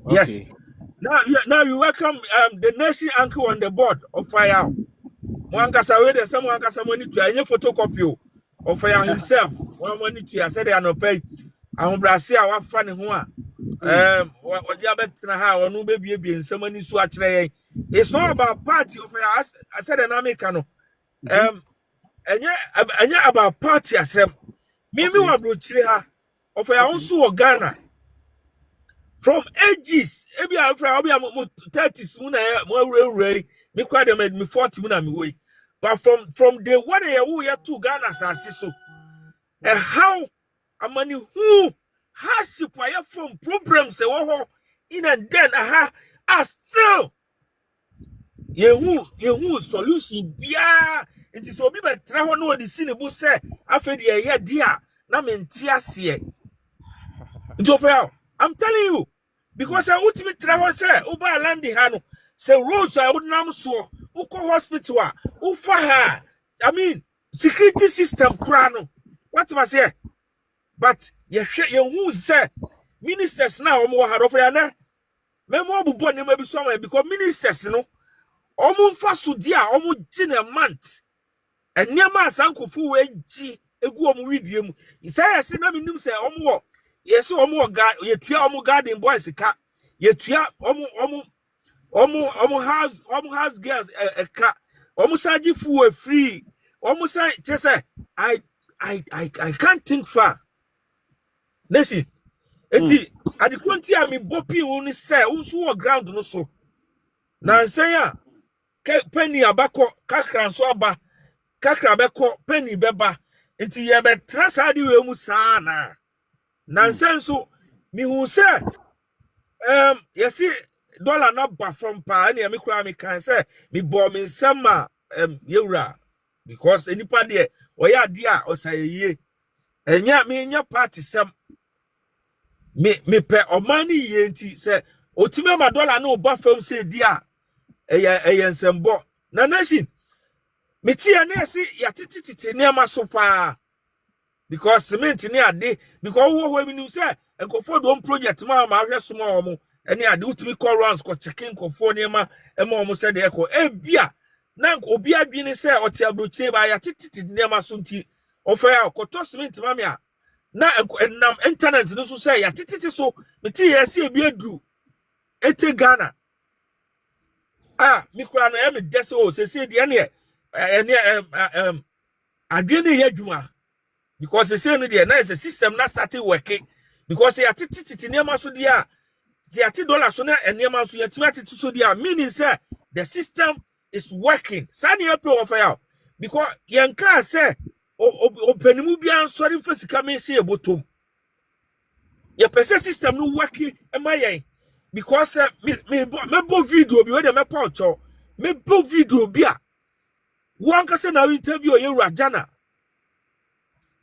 Yes. Okay. Now you welcome the nation uncle on the board of fire. Mwankasa we de some wankasa money to any photocopy of fire himself. One money to I said they are no pay. I brasi a wafa ne ho a what the abetra ha onu be nsɛm so akyerɛ. It's not about party of fire. I said an American. Anya about party asem. Me wa Abrokyire ha of fire also Ghana. From ages, ebi afra obi am 30s mu na mo awurawura me kwa dem me 40 mu na me wey. But from the one who ya to Ghana asase so. How amani who hardship wire from problems in and then are still yehu solution bia nti so obi betra ho na odi sinibu se afedi ye dia na menti ase nti ofia I'm telling you because I would be travel say uba landi hano say roads I would nam so uko hospital ufa ha I mean security system krano what must say but ye who say ministers now omo ha ofia na memo bubo ne ma bi so because ministers no omo mfa so dia omo gi na month eniama asankofu we gi egu omo widie mu say say na minim say omo yes omo yetua omo garden boys ka yetua omo house girls ka omo saji fu free omo say just say I can't think far nation enti adekonti a me bopi unu say unso wo ground no so na nsan a penny abako kakra nso aba kakra beko penny beba enti ye betra saade we mu saa na nsan so mi hu say yesi dollar na ba from pa na me kura me kan say me bo me nsama yewura because enipa de oya ade a osaye enya me nya party sem me pe omani ye nti say otime ma dollar na oba fam say dia eye nsembo na nation me tie na esi yatititi ne ma so pa because cement ni ade because wo mi say enkofo do project ma hwe so ma omo ene ade utimi call rounds ko checking nkofo ne ma omo say de eko bia na obi adwene say o ti Abrokyire ba yatititi ne ma so nti ofa ya koto cement ma me a na enam internet no so say yatititi so me tie esi ebi aduru ete Ghana mi kura no me dese o se de ne adwene ye adwuma because they say no there now is a system not started working because they are titi near so there $30 so na near so yet so there meaning say the system is working sani april of ya because yanka say openimu bia sorry for sika me say botom your person system no working am I because me bo video bi we dey me poucho me bo video bia one ka say na interview ye Rajana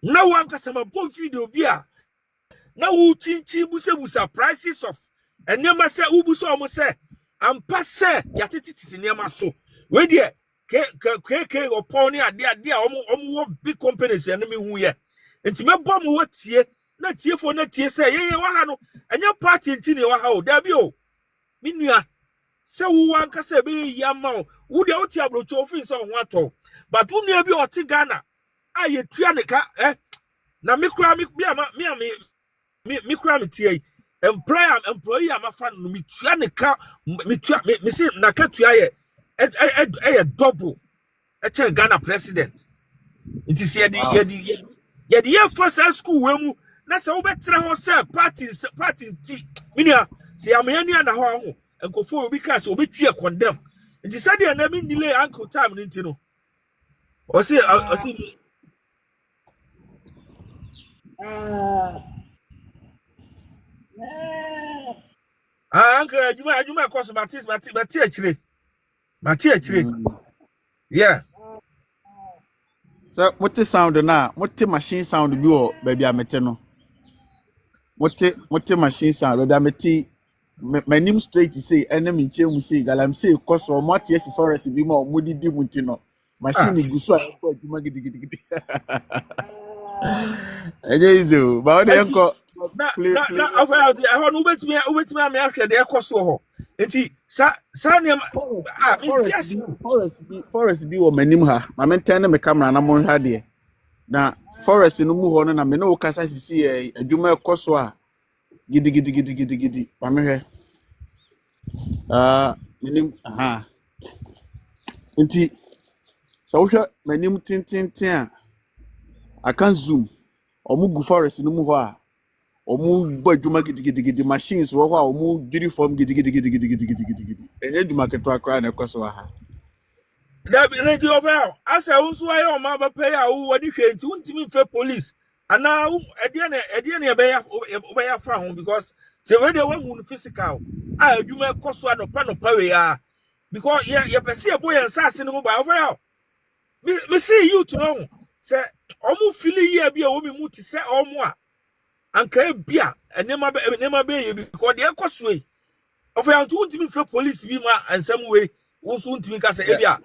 na one ka say ma bo video bia na wo chinchi busa prices of enema say ubuso omo say ampa say yatititi enema so we dey ke opon ni ade omo big companies enemy hu ye enti me bom wo tie na tie fo na tie say ye wa ha no enya party enti ne wa ha o da bi o minua se wo anka se be yama o wo de o ti Abrokyire ofin so ho ato but wo nua bi o ti Ghana aye tua ne ka na me kura me bia me kura me tie employee am afa no me tua ne ka me tua me se na ka tua ye double chen Ghana president it is ye the first school we mu na se wo betra ho se party ti minua se amani na ho enkofo obi ka se obi tue condemn it is said na me nile uncle time nti no o se uncle adwuma course Mati achire yeah So what sound na what machine sound bi o baby amete no what machine sound baby amete my name straight say enemy nche mu say galam say cause o mo tie si forest bi ma o mo didi mu nti no machine gu so a ko adwuma gidigidi enye izo ba o de enko na over out I want ubetimi am ahwe de ekoso ho enti sa ne forest bi wo manim ha ma menten me camera na mo hwa de na forest no mu ho no na me no kasa sisi adwuma ekoso a gidi ma me hwe manim aha enti so wo hwa manim tintintin a I can zoom omu forest no mu ho a omu badwuma gidi machines wo ho a omu uniform gidi enye dwuma keto akra na ekoso ha da bi na di over asa unso aye o ma ba pay a wo wadi hwenti untimi fe police ana ede na be ya fa ho because say we dey wan physical a adwuma ekoso adopa no pa we ya because ye pese e boy ensase no ba over me see you to know say omu fili ye bia wo mi mu ti say omu a anka bia enema be ye because de ekoso e over ya untimi fe police bi ma ansam we wo so untimi ka say e bia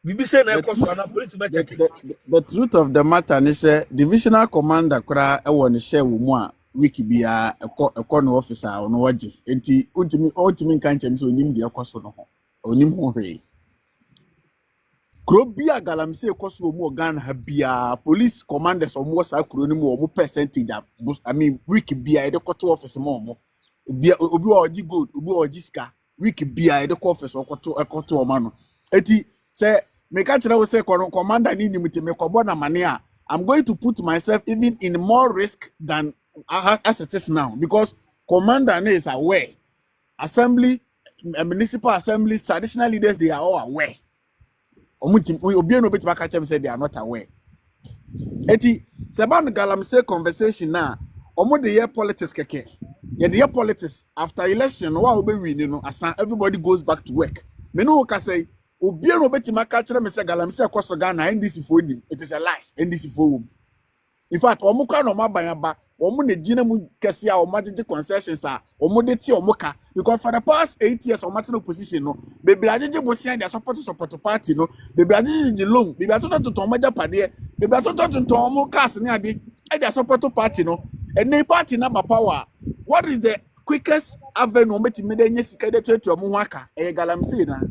bibi say na ekoso na police be check the truth of the matter is divisional commander kura e won share wo mu a week bia ekọ no officer no waje enti untimi kan chem so onim de ekoso no ho onim ho hwe kro bia galamse ekoso mu organ ha bia police commanders omo sa kro ni mu omo percentage I mean week bia e de koto office mo omo bia obi wa oji gold obi wa oji ska week bia e de ko office okoto omo no eti say me ka kire wo say commander ni ni mutime kobo na mane a I'm going to put myself even in more risk than as it is now because commander is aware assembly municipal assemblies traditional leaders they are all aware obi no betima ka chem say they are not aware eti seban galamse conversation na omo de year politics keke ye de year politics after election wa obe win no asan everybody goes back to work me no ka say obi no betima ka kire me say galamse ekoso Ghana NDC for nim it is a lie NDC for in fact omo kwa no maban aba omo na gina mu kese a omo de concessions a omo de ti omo ka because for the past 8 years omo te no position no bebre ajeje bosia dia support party no bebre ajeje loan bebre atoto to omo ja pade bebre atoto to omo cast ni ade e dia support party no and party na ba power what is the quickest avenue omo ti me de nya sika de tuatu omo ho aka e galamse na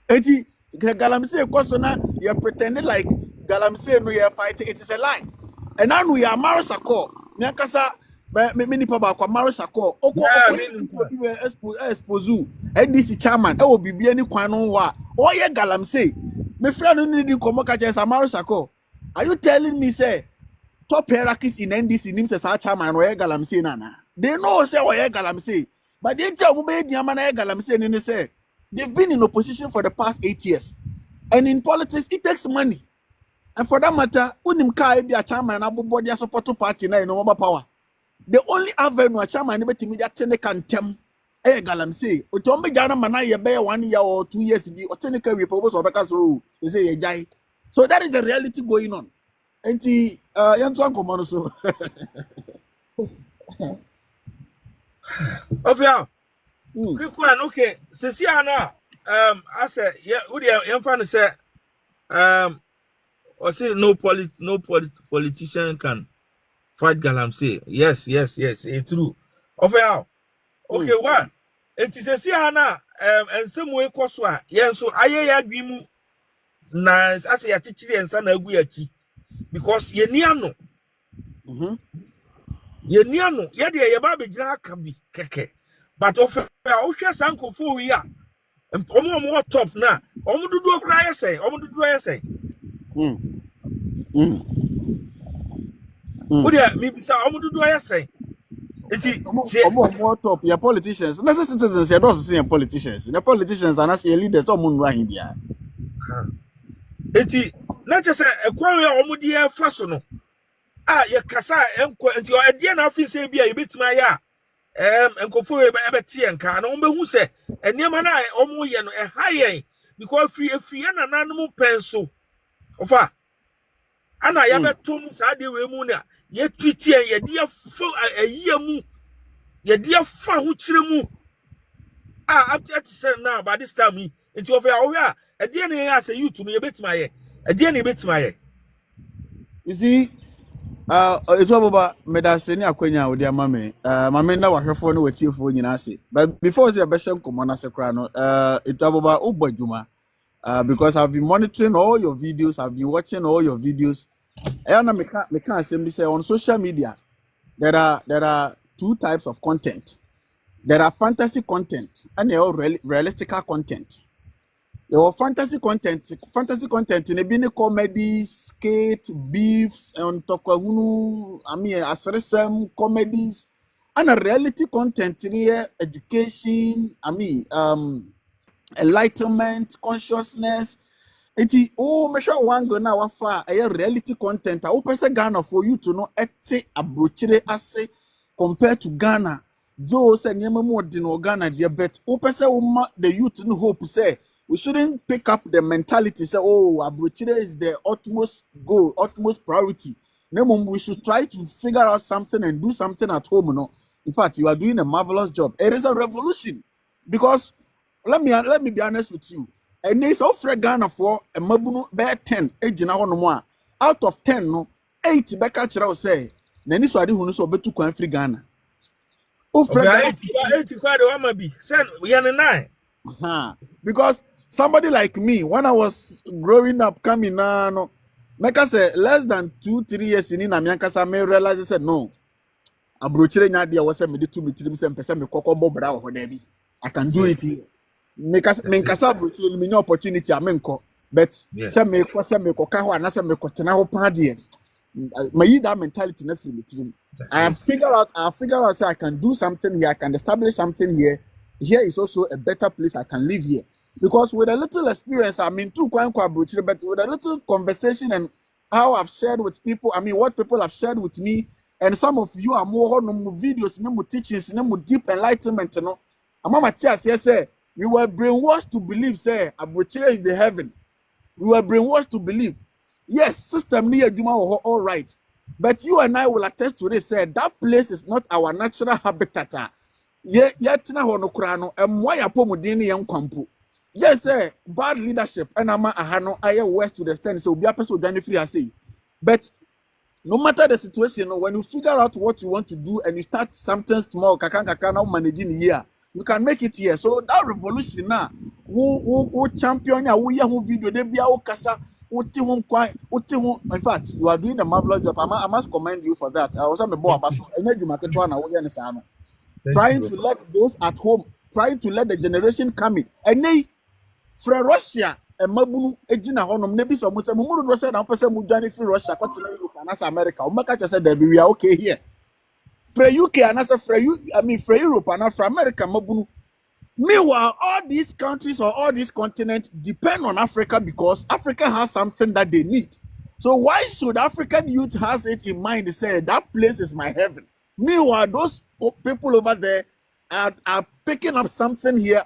eti galamse koso na you pretended like galamse no you fight it is a lie. And now we are Marasako. Nyakasa many papa kwa Marasako. Oko expose NDC chairman. E will be any kwano wa. Oh yeah, galamse. My friend only need komoka just Marasako. Are you telling me say top hierarchies in NDC names as chairman or galamse nana? They know say oh yeah galamse, but they tell me diamana galamse and say they've been in opposition for the past 8 years, and in politics it takes money. And for that matter, unim ka be a chairman abobo dia support party na no power. The only avenue a chairman be timi that tene kan tem e galamse. O to mbe jana mana ye be 1 year or 2 years bi o tene ka we propose obeka so they say ye jai. So that is the reality going on. Enti yanto ankomo no so. Ofia. Kwikwan okay. Sesi ana ase ye wo de yemfa no say or say no politician can fight galamse. Yes, it's true. Okay, one. It is a siana and some way koswa. Yes, so aye ya bimu na as a chichi and sana guyachi because ye niano. Ye niano, ye de ye baby kabi keke. But offer Osha Sanko for ya and more top na. Omudu cry say, Omudu say. What do me say omudu I say? More top your politicians. Let's citizens you don't see politicians. The politicians are not leaders or moon right here. Eti not just a quarry omudi e FORSON. Ye kasa enko enti o ade na afi say bia yebetima ya enkofo e be tie nka na ombehu se eniema na omo ye no e hayen because free na nanum penso ofa ana ya betum sa de we mu na ye twiti ye de afo ayia ye de afa ho kire mu after say now by this time enti ofa ya ohia e de na ya say youth mu ye betima ye e de na betima ye you see It's about medicine akwenya odi amame. Mame na wahwefo no watiefo nyina ase. But before say beshem komo na sekra no, it's about ubadwuma. Because I've been monitoring all your videos, I've been watching all your videos. And me can say on social media there are two types of content. There are fantasy content and there are realistic content. Your fantasy content in a bini comedy, skate, beefs, and tokahunu, asresem comedies, and a reality content in here, education, enlightenment, consciousness. Eti me sure one go na wafa a reality content. I hope Ghana for you to know ete Abrokyire ase compared to Ghana. Those and yema more than Ghana dear bet. Opese the youth no hope say. We shouldn't pick up the mentality, say, oh, Abrokyire is the utmost goal, utmost priority. No, we should try to figure out something and do something at home. No? In fact, you are doing a marvelous job. It is a revolution. Because, let me be honest with you. And it's offer Ghana for a mabunu bear 10, out of 10, no, 8 back at you say, Nani Swadi who knows betu kwan free Ghana. Okay, 80 quite a be. Send we are 9. Because somebody like me, when I was growing up, coming now, no, make us say less than 2-3 years in Amiankasa, may realize I said no. Abrokyire nyadi was me 2 meters and percent me kokobo bra or debi. I can do it here. Make us Abrokyire me no opportunity amenko. But say me koka ho anasa me kotena ho padi. My that mentality na free me. I have figured out say I can do something here, I can establish something here. Here is also a better place I can live here. Because with a little experience, I mean, too quite Abrokyire, but with a little conversation and how I've shared with people, I mean, what people have shared with me, and some of you are more videos, no teachings, no deep enlightenment, you know. Mama Tias, yes, sir. We were brainwashed to believe, say, Abrokyire is the heaven. We were brainwashed to believe. Yes, system near Duma all right. But you and I will attest to this, say, that place is not our natural habitat. Tina hono krano why apomodini yan kwampo. Yes, bad leadership and ama ahano aye west to the stand so be a person done free say. But no matter the situation, when you figure out what you want to do and you start something small, kakaka now managing here, you can make it here. So that revolution now, who champion ya who video they be a kasa in fact, you are doing a marvelous job. I must commend you for that. I was on the board about trying to let those at home, trying to let the generation come in. And they, from Russia, and Mabunu, Ejina Honum, maybe some Mumudu was said, I'm person who done free Russia, continue and America. Omaka said that we are okay here. For UK and as a for Europe and for America, Mabunu. Meanwhile, all these countries or all these continents depend on Africa because Africa has something that they need. So why should African youth has it in mind to say that place is my heaven? Meanwhile, those people over there are picking up something here.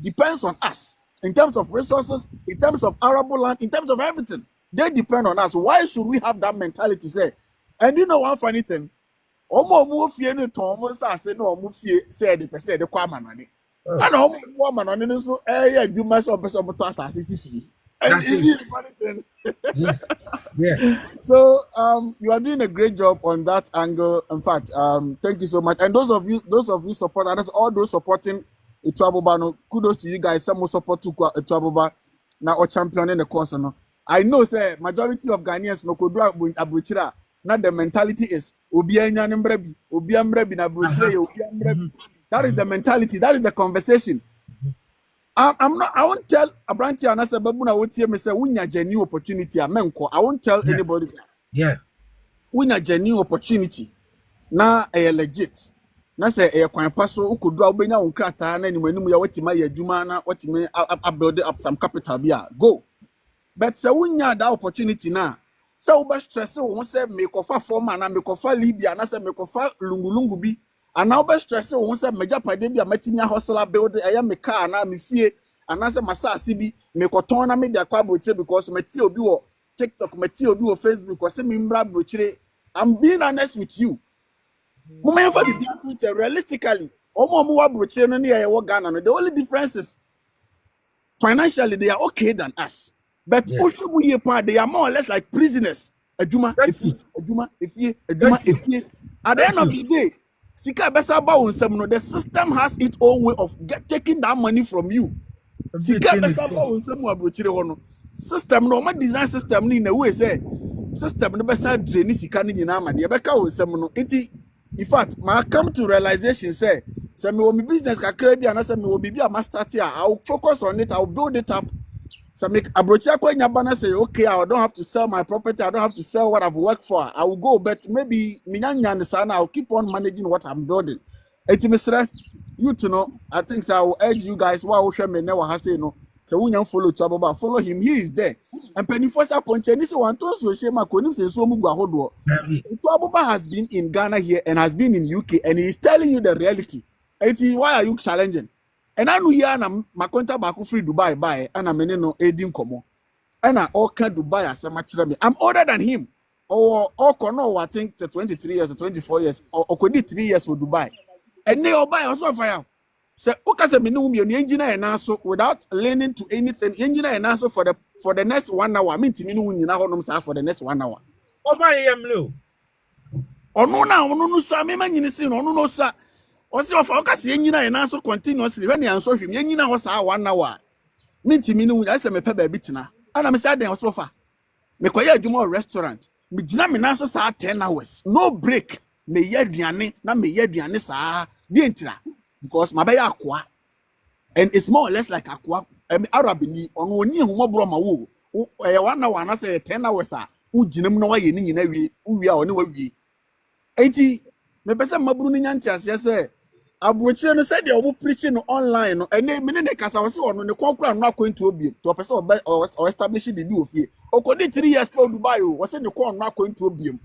Depends on us in terms of resources, in terms of arable land, in terms of everything. They depend on us. Why should we have that mentality? Say, and you know one funny thing. Omo mufie no tomo sa say no mufie say the person the kwa manani. And omo manani no so yeah you must person to asase si. That's it. Yeah. So you are doing a great job on that angle. In fact, thank you so much. And those of you support, and all those supporting Ituabobano, kudos to you guys. Some will support to Ituaboba now or championing the course. No, I know, say majority of Ghanaians no could do Abrokyire. Not the mentality is Obianya Mbrebi, Obiambrebi na Abrokyire. That is the mentality. That is the conversation. I won't tell Abranti and Asa Babuna would hear me say, win a genuine opportunity. I won't tell anybody that. Yeah. Win a genuine opportunity. Now, a legit. Now, say a coin passo who could draw Bena on Krata and when you are what you may Jumana, what you may build up some capital. Go. But say, win that opportunity now. So, but stress won't say make of a form and make of a Libya and as a make of a Lungu. And now best stress won't say major padebia metimia hustler build I am a car and I'm fear and answer Massa CB make a turn media Abrokyire because Matio do TikTok, Matio do Facebook or semi Abrokyire. I'm being honest with you. Realistically, Abrokyire near Ghana. The only difference is financially they are okay than us. But they are more or less like prisoners. Adwuma Thank efie, you. adwuma efie, adwuma Thank you. efie. At the Thank end of you. the day, sika besa ba wonsam no, the system has its own way of taking that money from you. Sika Beating besa it. ba wonsam Abrokyire ho no. System no, ma design system no in a way say system no besa drain sika no nyina ma de beka wonsam no. Enti in fact, ma come to realization say me wo me business kakra bi ana say me wo bibi a ma start here. I will focus on it, I will build it up. So make Abrokyire kwanya bana say okay, I don't have to sell my property, I don't have to sell what I've worked for. I will go, but maybe minyanya sana I'll keep on managing what I'm building. Eti mesre you to know, I think so I will urge you guys wa wo hwe me na wa ha say no. So wunya follow to ababa, follow him, he is there. And penifo sa ponche ni say wan to so shema konim say so mu gu ahodo. To ababa has been in Ghana here and has been in UK and he is telling you the reality. Eti why are you challenging? And I know here na makonta back free Dubai buy and I'm no edin komo. And I all can Dubai as a me. I'm older than him. Or kono I think 23 years or 24 years or could 3 years for Dubai. And they all buy also fire. So okay say me no me engineer and also without learning to anything engineer and also for the next 1 hour. I mean to me no nyina honom say for the next 1 hour. Oba yemlo. Ono no so me manyini sin ono no sa. Osi of okase enyina and also continuously when you so hwem enyina ho sa 1 hour. Mintimi no I say me pɛ baabi tena. Ana me say den ho sofa. Me koye adwuma restaurant. Me gina me na so sa 10 hours. No break. Me ye aduane na me ye aduane sa. Di entira. Because my be akwa. And it's more or less like akwa. Arabini ono oni ehumobro ma wo. 1 hour na say 10 hours a. Wo ginam no wa ye ni nyina wie. Wo wie a oni wa wie. Enti me pese maburu ni nyanti ase say Abrokyire no said they were preaching online no and me ne kasa wose ono ne konkura no akwantu obiem to pese o establish bibi ofie okodi 3 years for Dubai o wose ne kon no akwantu obiem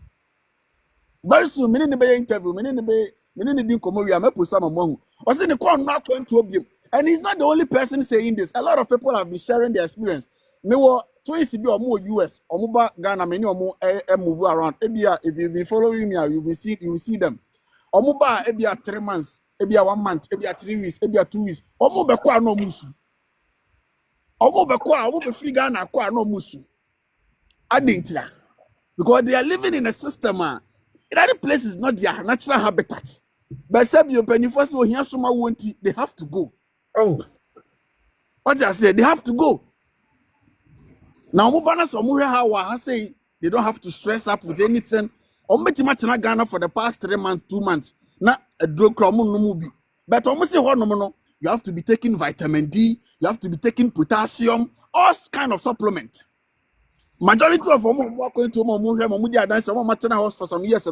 very soon me ne be interview me ne din komo wi amaposa mamu wose ne kon no akwantu obiem and he's not the only person saying this. A lot of people have been sharing their experience. Me wo twins bi omo US omo ba Ghana me ne omo move around ebia if you've been following me you will see them omo ba ebia 3 months ebia 1 month ebia 3 weeks ebia 2 weeks omo be kwa no musu omo be free Ghana kwa no musu adintia because they are living in a system that place is not their natural habitat but some you penny first so here suma wonti they have to go. Oh, what I say they have to go now. Omo bana so omo how I say they don't have to stress up with anything. Omo betima tena Ghana for the past 3 months 2 months na drug kromo no mu bi but almost say no you have to be taking vitamin D, you have to be taking potassium, all kind of supplement. Majority of them going to maternal house for some years,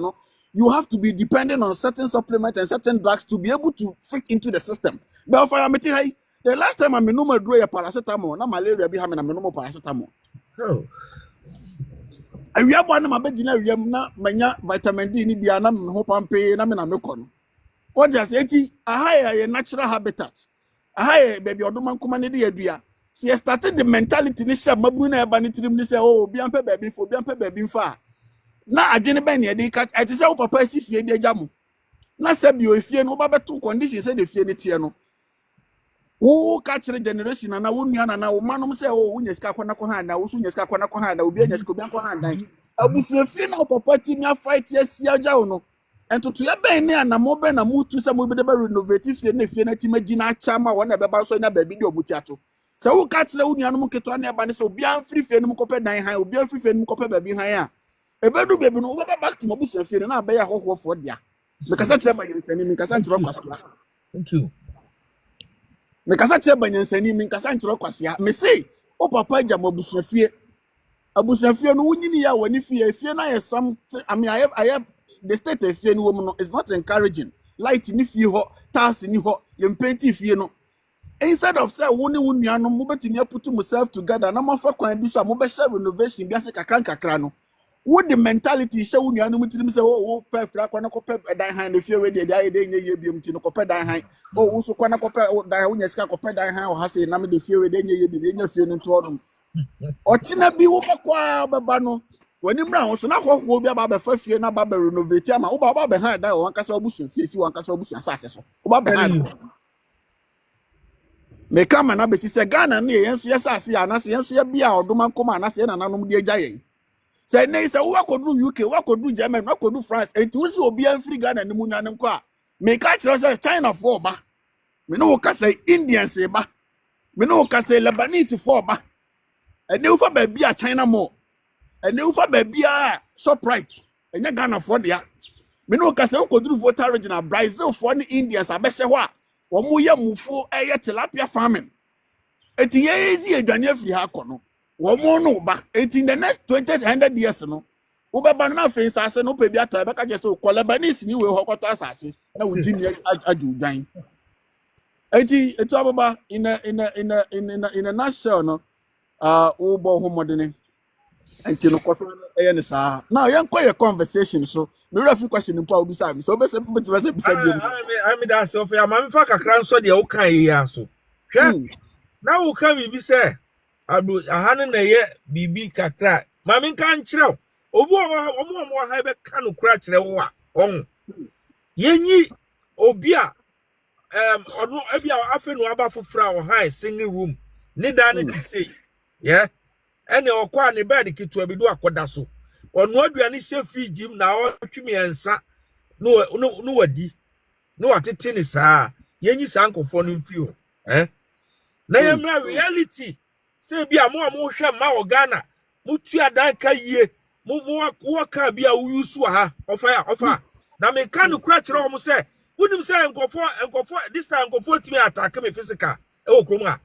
you have to be dependent on certain supplements and certain drugs to be able to fit into the system. But for the last time I'm a normal draw a paracetamol, na malaria be having a normal paracetamol. oh. I have one of my bed na manya vitamin D ni bia na me ho pampe na me na me kono. What just say a higher natural habitat. A higher baby odoman kuma ne de adua. See started the mentality ni sha mabu na eba ni tirim ni say oh bi ampe baby fa. Na adwene ba ne de ka ati say wo papa si fie de agya mo. Na se bi o fie no ba beto condition say de fie ne tie no. Wo ka kire generation na wo nua na wo manom say oh wo nyesika kwana ko ha na wo su nyesika kwana ko ha na obi nyesika obi anko ha dan abusu fie na papa ti mi fight esi agya wo no ento to ya ben ne na mo ben na mo tu say mo be de renovate fie na fie na ti magina acha ma wo na be ba so na ba bi de omuti ato say wo ka kire wo nua no mo keto na e ba ne say obi an free fie no mo kopɛ dan han obi an free fie no mo kopɛ ba bi han a ebedu bebi no wo ba back to mo busu fie na ba ya hohofo dia me kasa kire ba yensani me kasa ntro kwasla. Thank you. Me kasa che banyansani me kasa ntro kwasia me say o papa gya mabusafie abusafie no wunyini ya wani fie na ye some I mean I have the state of fie no woman no is not encouraging light ni fie ho tax ni ho ye mpenti fie no instead of say wo ne wo nua no mo betimi aputu myself together na mo fa kwan bi so mo be share renovation bi ase kakra no wo the mentality she wo nua no mutirim say wo pa fra kwa na ko pa dan han no fie we de aye de nye ye biom ti no ko pa dan han wo so kwa na ko pa dan wo nya sika ko pa dan han o ha say na me de fie we de nye ye bi nya fie no to odum o tina bi wo kwa baba no wani mra ho so na ko bi aba fa fie na baba renovate ama wo baba be han dan wo ankasa obusu fie si wo ankasa obusu asase so wo baba han me kama na be si se Ghana na yenso yesase ya na se yenso ya bia oduma nkoma na se na nanom de agya yen Say nay say what could do UK, what could do Germany, what could do France, and to see obi an free Ghana and Munan kwa. Make catch China for ba. Me no ka say Indian say ba. Me no ka say Lebanese for ba. And you for baby a China more. And you for baby a Shoprite. And you Ghana for there. Me no ka say could do voter regional Brazil for the Indians abese wa. Wo mu ye mufo tilapia farming. Eti ye easy adwane afiri ha kono. Wo mu no ba. Eti in the next 100 years no. Wo be ba na fe sase no pe bi ato be ka je so ko Lebanese ni we hokoto asase. Na wo jini aju dwan. Eti etu ababa in a nutshell no. Wo bo ho modene. Enti no koso eye ne sa. Now yen ko your conversation so. Me refi question mpa obi sa mi. So be se bisa bi mu. I mean that's so fair. Ma me fa kakra nso de wo kan yi aso. Hwe. Na wo kan bibi se adu ahane na ye bibi kakra. Ma me kan kyerɛw. Obu omo ha be ka no kura kyerɛ wo a. On. Yenyi obi a ono ebi a afi no aba fofra wo high singing room. Ne da ne ti say. Yeah. Ene okwa ne bed kitu abi do akoda so. Ono aduane hye fridge na otwemi ensa no wadi. No atete ne saa. Yenyi sankofo no mfi ho. Na yemra reality. Say bia mo hwe ma wo Ghana. Mutu adan ka yie. Mo ka bia wo yusu ha. Ofa. Na me ka no kura kire wo say unim say nkofo this time nkofo timi attack me physical. E wo krom ha.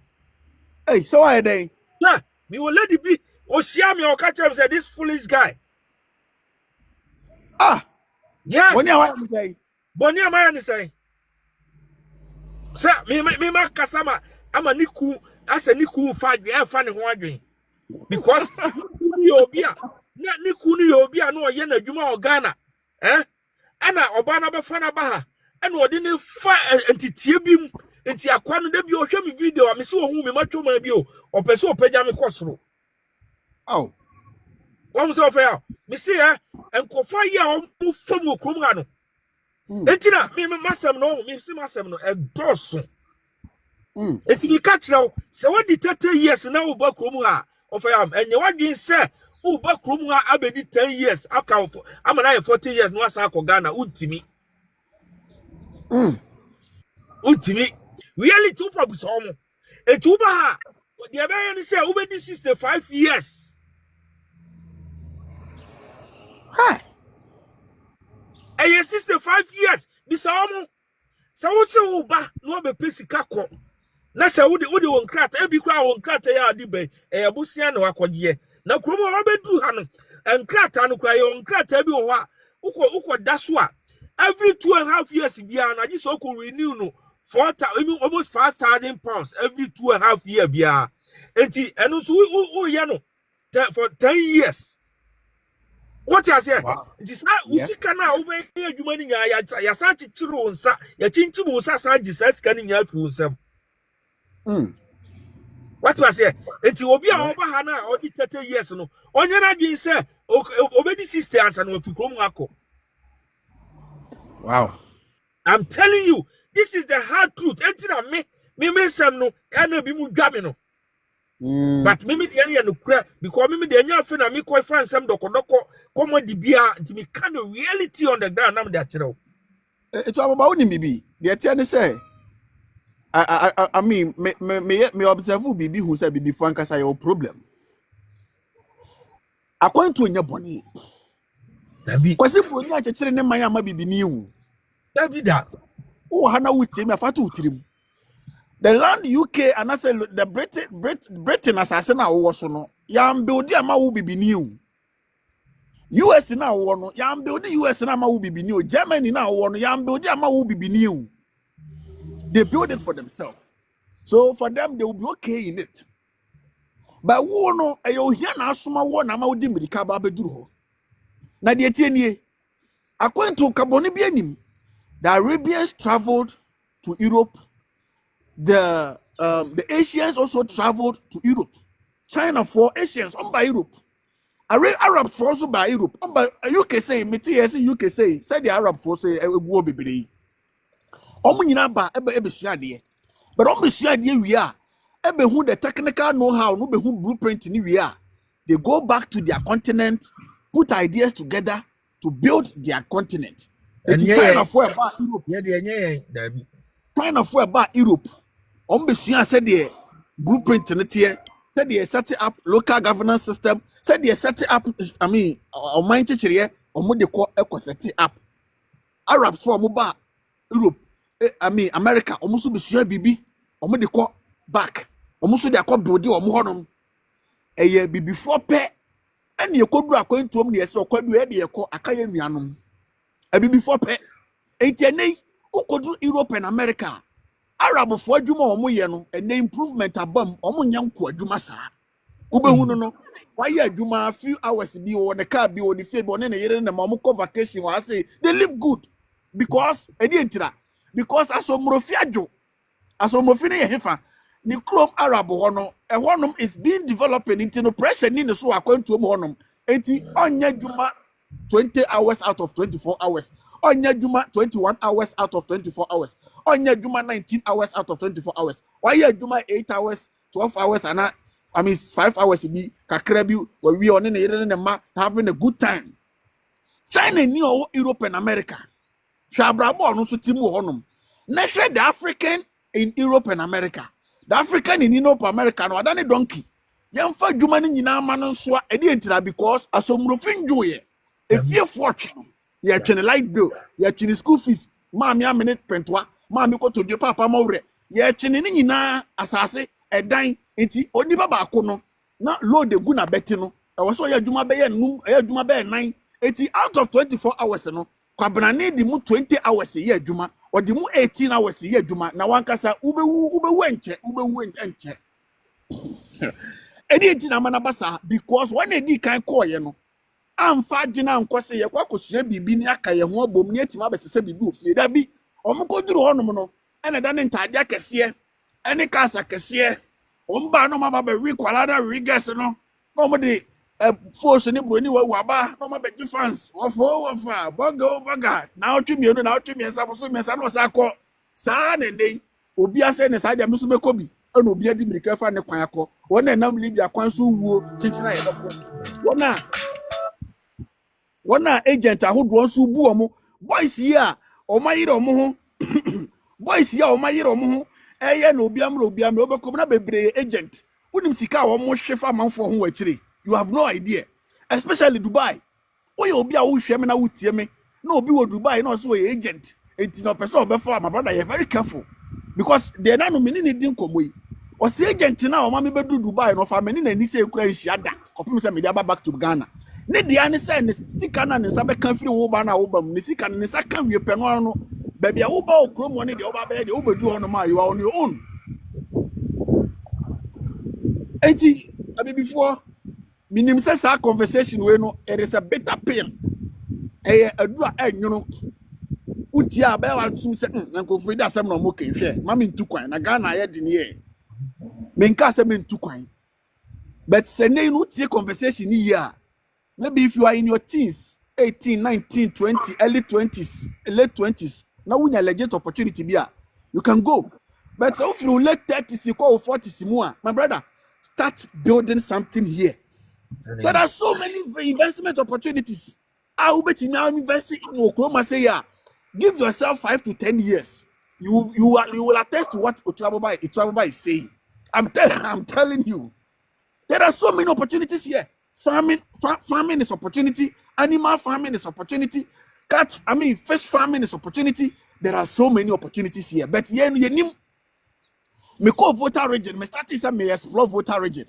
Hey, so why they? Yeah, me will let it be. Oshia me o catch him say this foolish guy. Yes. Boni am say. Boni am say. Sir, me ma kasama ama niku asa niku fa ne ho adwen. Because ni obi a niku ni obi a no ye na adwuma o Ghana. Ana oba na be fa na ba ha. Ana odi ne fa entitie bim enti akwa no da bi o hwe me video a me se ohun me matwo ma bi o opese opagya me kosoro. Oh. Wọ́n sọ fẹ́ ya, mi si ya, nkọfọ yi a wọ́n fam wọ kurom ha no. Enti na mi masem no, mi si masem no dɔɔso. Enti mi ka kyerɛ wo, sɛ wadi 30 years na wo ba kurom ha, ɔfɛ ya, ɛnyɛ wadwen sɛ wo ba kurom ha abedi 10 years, aka ama na yɛ 40 years no asa akɔ Ghana, untimi. Untimi. Reality upa busa omo. Enti wo ba ha, the ɛbɛyɛ ni sɛ wo bedi 65 years. Hi. Aye 65 years. Bisa omo. Sa wo se wo ba no be pesika kɔ. Na sa wo de won krata e bi kwa won krata ya adi be abusia na wakɔgye. Na kromo wo bedu ha no. Enkrata no kwa ye won krata bi wo ha. Ukɔ da so a every 2.5 years bia na gye so ko renew no 4,000 almost 5,000 pounds every 2.5 year bia. Enti eno so wo ye no for 10 years. What you say? This usika na obe adwuma ni nya ya sa chichiro nsa ya chinchimu nsa sa Jesus kan nya afu nsam. What you say? Enti obi a oba ha na odi 30 years no. Onye na dwen say obedi 60 ansa na ofi krom akọ. Wow. I'm telling you, this is the hard truth. Enti na me sem no na bi mu dwa me no. But mimi the area no kra because mimi the anya fe na me koi fan sem dokodoko comedy bia nti me kind of reality on the ground na me da kire. It's about him bibi. The tell say I mean me observe bibi who say bibi for ankasa your problem. According to nya boni. Dabi. Kwasi boni a chekire ne man ama bibi ni hu. Dabi da. O ha na wuti me afatu utirim. The land UK and I say the Britain assassin na wo so no yam build ama wo bibi new US na wo no yam build US na ama wo bibi new Germany na wo no yam build ama wo bibi new. They build it for themselves, so for them they will be okay in it. But wo no ayo hia na asoma wo na ama wo di mirika ba beduru ho na de tie nie according to kaboni bi anim the Arabians traveled to Europe. The Asians also traveled to Europe. China for Asians on by Europe. Arabs for also by Europe. On by UK say, UK say the Arab for say go be. Omunyina ba ebe suade. But on be suade we are ebe hu the technical know how no be hu blueprint ni we are. they go back to their continent, put ideas together to build their continent. And China for about Europe. China for about Europe. Ombusua said the blueprint in it here. Said they set up local governance system. Said they set up. I mean, on my teacher here, or they call eco set up. Arabs for Muba Europe. I mean, America. Almost be sure BB. Or they call back. Almost they call body or more. A year before pay. And you could do according to me. So could do any call a Kayan. A before pay. 80 who could do Europe and America. Arab for Juma or Moyano, and the improvement above Omunyan Quadumasa. Ubehuno, why ya Juma a few hours be on the car be on the fable and a year in the Mamuko vacation. I say they live good because a dintra, because as a Morofiajo, as a Mofine Hefa, Nicrom Arab Hono, a honum is being developed into no pressure in the so according to a honum. 80 on Juma 20 hours out of 24 hours. Onya Juma 21 hours out of 24 hours. Onya Juma 19 hours out of 24 hours. Why ya Juma 8 hours, 12 hours, and I mean 5 hours be kakrebu where we on in the having a good time. China knew Europe and America. Shabrabo no to Timu Honum. Neshe the African in Europe and America. The African in Europe America no adane donkey. Yamfa Juma ni nyina manon so edintra because asomrofin joye. If you fortune you actually light bill, you actually school fees, mammy a minute pentwa, mammy go to your papa more. You actually na assassin, a dine, iti only baba kono, not load the guna betino. I was so ya Juma Bay and Moon, a Juma Bay 9, 80 out of 24 hours. No, Cabrane the moon 20 hours a year, Juma, or the moon 18 hours a year, Juma. Now one casa ube wenche, ube went and check. Editing a manabasa because one a can call you. I'm fadging and quasi a quackus, be aka, and one bomb yet, my best said, be that be, or go to Honomono, and a done entire cassia, any casa cassia, Omba no mama requalada rigas, no, nobody force any anywhere, waba, no matter fans, or for Borgas, now to me, and some was I call San and they, Obia send aside a Musume Kobi, and Obia didn't care for the Quaco, one and now leave your Quansu, teaching one agent who wants to boo boys here or my year boys here or my year no biam overcome be agent wouldn't see car almost chef amount for who actually you have no idea, especially Dubai. Oh, you'll be a who shame and I would see me no be what Dubai no so agent. It's not person before my brother. You're very careful because they're not meaning didn't come away or see agent now mommy be do Dubai no for many and say Ukraine copy me back to Ghana. Ne dia ne say ne sika na ne sabe kan firi wo ba na wo ba mu ne sika ne saka wie pe no no baby a wo ba okrom woni de wo ba be de wo bedu hono ma you are on your own. Enti abi before minim say sa conversation we no it is a better pain adura enyono uti a be wa tum say na ko firi da asem na mo kan hwe ma me ntu kwan na Ghana ye de ne ye me nka say me ntu kwan but say ne no tie conversation ni here. Maybe if you are in your teens, 18, 19, 20, early 20s, late 20s, now when you legit opportunity be you can go. But so if you late 30s, or 40s more, my brother, start building something here. There are so many investment opportunities. I will bet you now investing in Oklahoma say give yourself 5 to 10 years. You will attest to what Otuaboba is saying. I'm telling you. There are so many opportunities here. Farming is opportunity. Animal farming is opportunity. Fish farming is opportunity. There are so many opportunities here. But me call voter region. Me start to me explore voter region.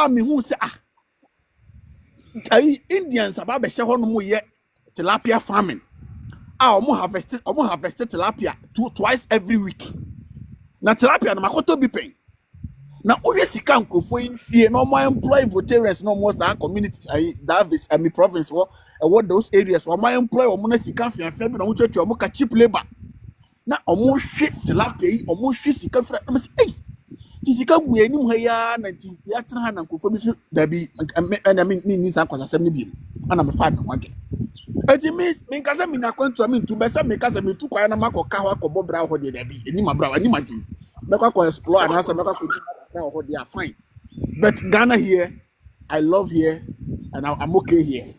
Me who say Indians about be share hono mo ye tilapia farming. Omo harvested tilapia twice every week. Na tilapia na makoto bi pen. Now, only sika nkofo here no more employ voters no more that community that is province or what those areas or my employ or money sika fianfa bi na wo twetwe o ka cheap labor na omo hwe tilapia omo hwe sika fra na say hey ti sika bu enim ha ya na ti ya tena ha na nkofo bi so da bi na ni sa kwasasem ni bi ana me fa me wage eti me nkasa me na kwantu me ntu be se me kasa me tu kwa na makoka ho akobọ bra ho de da bi enim abra enim adu be kwa explore na say be kwa ko they are fine. But Ghana here, I love here and I'm okay here.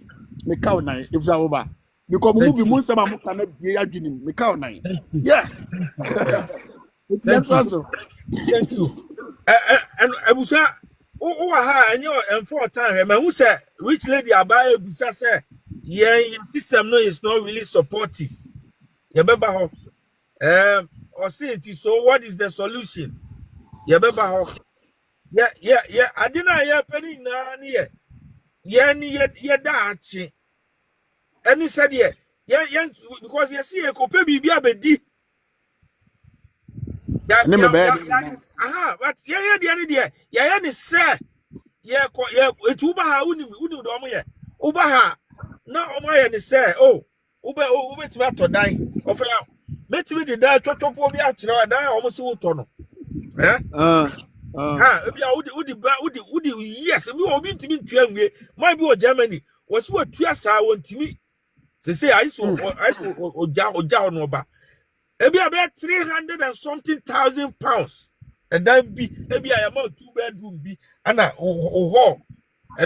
Me count nine if you over. Because we move most of them cannot be arguing. Me count nine. Yeah. It's Thank you. so. Thank you. And Abusa, ha, and you're 4 times. Who said rich lady Abaye Busa say, yeah, your system no is not really supportive. You remember how? Or say it is so. What is the solution? You remember how? Yeah. I didn't hear penny na near. Yeah, that. And he said, yeah, because you see a copy be a bedi. But yeah, the other day, yeah, and sir, yeah, it's Ubaha, unim, Ubaha, now, Omaya, and say, oh, Uber to die. Of met me the die, Totopo, die almost all tunnel. Eh? Yes, we will be to me, my boy Germany was what 2 years I want to me. Say, I saw down over. Maybe about 300 and something thousand pounds. And that be maybe I am 2-bedroom be and and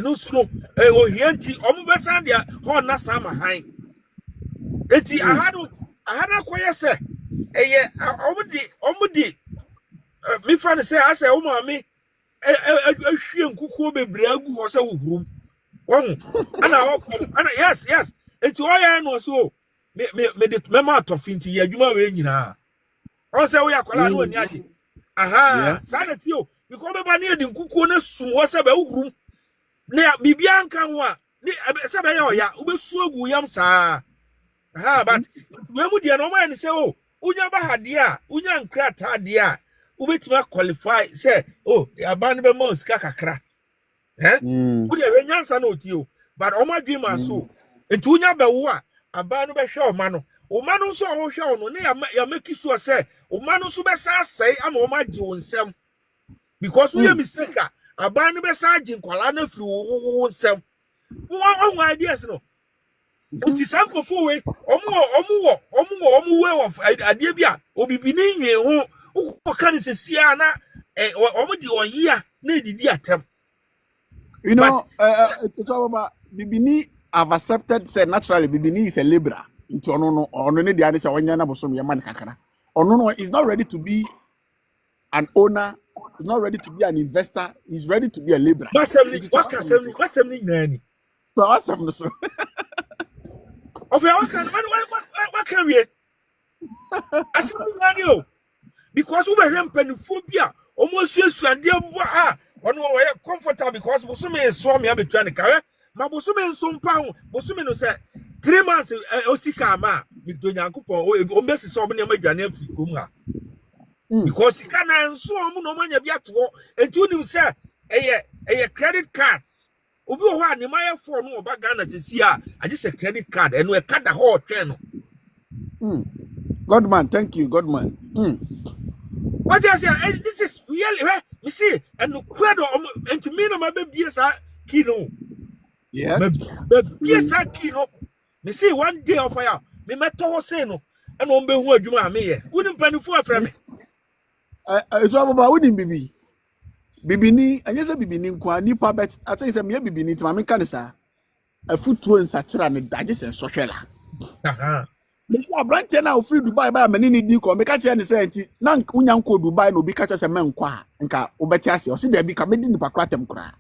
also Hianti Omubasandia Horna Sama High. Eti I had a quiet say, Omudi me fan say, I say, oh, mammy, a shame cuckoo be bragu or so room. And yes. It's why I know so. Me it mema to finti ya juma we nyina. On say we akola no nyage. Aha, sanity o. Because be ba ne di nkukuo na sum ho se be wurum. Na bibia nka ho a, ni se be ya oya, ube su agu yam saa. Aha, but we mu dia no man say oh, unya ba hade a, unya nkrata hade a, ubetima qualify say oh, aban be mo sika kakra. Wo dia we nyansa na oti o, but o ma dwema so. Enti unya be wo a abanu be hwe o ma no so o hwe o no ne ya make sure say o ma no so be sa sai ama o ma ji wo nsem because we mistake abanu be sa ji nkwala na firi wo nsem wo ideas no uti sanko fo we omu we of ade bia obibi ni nwe ho o kan se sia na omu di oyia na edidi atem. You know, it's all about bibini. I've accepted say naturally Bibini is a libra into no ne dia say wanya bosom ye man kakara. No is not ready to be an owner, is not ready to be an investor, he's ready to be a libra. What's happening nani? So awesome so. Of what can we? Asimani because we were phobia almost yes and dear comfortable because bosom is so me between the car. Ma bosume nsompa ho bosume no say 3 months osika ma mi donyankopon o mesi so obne ma dwane afrikom ha because sika na nso omu no manya bi ato enti unim say eye credit cards obi ho a ne maye for no oba Ghana sesi a age say credit card eno e kada ho twe no Godman, thank you Godman. What I say this is really me see and no credo enti me no ma be bia sa kino. Yeah. Yes, I kino. Me see one day of fire. Me meto ho say no. And on be hu adwuma me ye. Wouldn't penny for from me. It's all about wouldn't bibi. Bibini, and yes, a bibini kwa nipa bet. I say some ye bibini to my canisa. A foot to in Sachra and digest and sociala. Aha. Mr. Branton now free Dubai by many new come. Make a chance say, Nank Unyanko Dubai no be catch as a man qua. And ka obetiasi or see there be committing the Paquatem cry.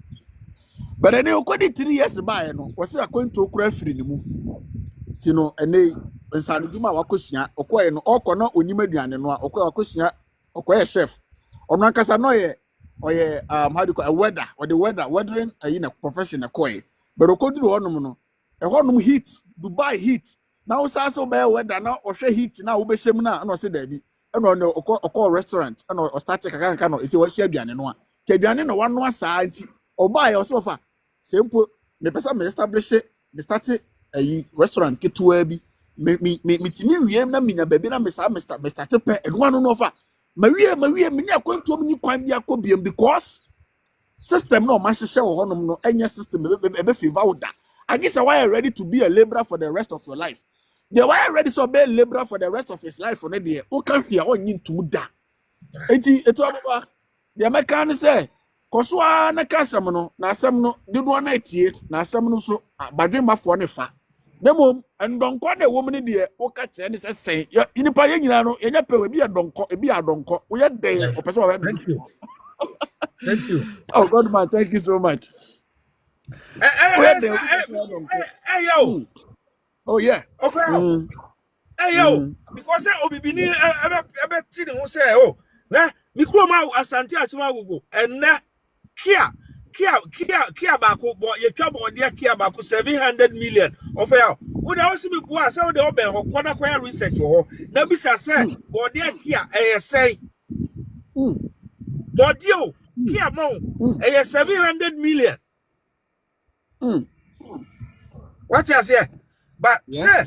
But I know 3 years by no was going to cry free mu. Tino and they when Sanjuma Wakusia, Okoy no Okona Unimedian and Wakusia, Okoy chef. Or Nankasanoye or how do you call a weather or the weathering in a professional coy. But Okodu Onomono, a honum heat, Dubai heat. Now Sasso bear weather now or share heat now Ube Shemina and I said Debbie. And on the Oko restaurant and or starting a cano is what Shebian and one. Shebian and one side or buy or sofa. Simple. Me pesa me establish it. Me start a restaurant ketuwa bi. Me timi wie na me na baby na me start pe and one no offer. Me wie me ni akwantu me ni kwan bi akobiem because system no ma hye wo honom no enya system be favor wo da. I guess why you ready to be a laborer for the rest of your life. The why you ready to be a laborer for the rest of his life for the day. O kan hia onyin tum da. Eti eto ababa. The American say Koswa na kasam no na asem no de no na etie na asem no so badwemafo ne fa nemom ndonko na ewo mni de wo ka kire ne sesen inipa ye nyina no ye nya pewe bi adonko ebi adonko wo ye den opese wo. Thank you. Oh God man, thank you so much. Hey yo. Oh yeah. Okay. Hey yo, because obibini ebe ti ne ho say oh, na mikro ma asante atuma gogo enne Kia bako bo ye twa bo de Kia bako 700 million of ya wo da wose me bua say wo de oben ho kona kwa research ho na bisa say bo de Kia say bo de o Kia mo 700 million what you say but say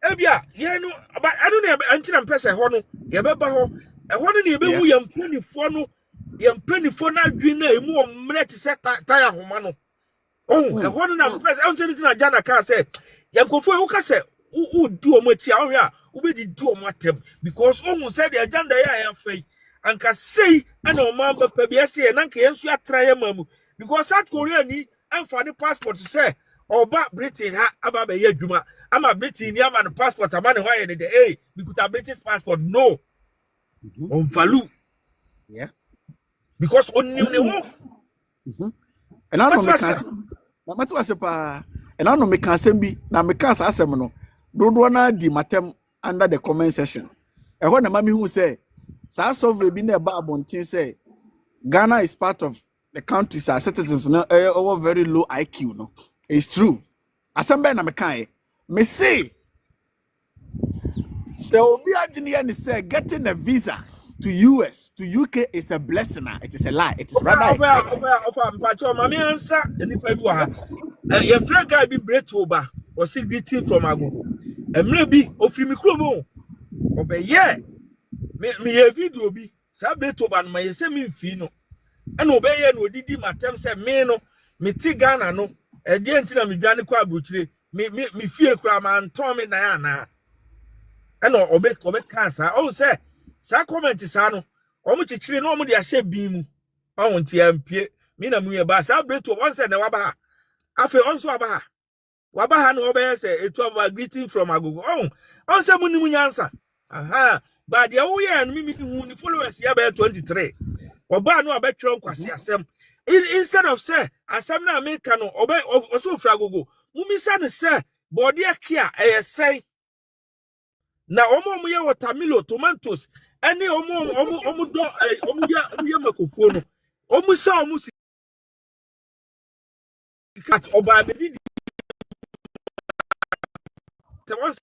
ebia ye no but I don't know antina mpese ho no ye beba ho e ho no ne ye be wu ye mpanifo no yempenifo na adwin na emu omre te se tire homa no oh e ho no na press e unse ni na jana ka say yankofo e wo ka say wo di omachi a wo a wo be di omo atem because ohun say the agenda ya fai anka sei ana o man ba pa bia say na nka yensu atra ya mamu because South Korea ni amfa ni passport say oba Britain ha aba ba ya dwuma ama Britain ni ama no passport ama ne ho ye ne de eh bikuta British passport no on value yeah. Because on ne wo and I don't make na matu asepa and I don't make asem na make asem no dodo na di matem under the comment section e ho na mami hu say sa survey bi na ba abontin say Ghana is part of the countries our citizens no over very low IQ no it's true asem be na me kan me say obi adwene ne say getting a visa to US, to UK is a blessing. It is a lie. It is rather. Mami answer any people ha. Your friend guy be break over or see greeting from Agogo. Maybe ofri mikro mo. Obe ye. Me ye video bi. Sa break over no my say me mfi no. And obe ye no didi matem say me no. Me ti Ghana no. E de nti na me dwane kwa Abrokyire. Me fie kura man ton me na ya na. And obe cancer. Oh say sa comment sa no omo chichire no omo de ahye bin mu on ti ampie me na mu ye ba sa breto won say na waba afi onso waba ha no obe say etu of greeting from Agogo on say muni nyansa aha but the wo ye no me hu ni followers ya ba 23 oba no obetwere nkwase asem instead of say asem na America no obe oso fra Agogo mumi sa ne say body Kia say na omo ye watermelon tomatoes any omo do omo ye makofo no omo sa omo kat oba be di te won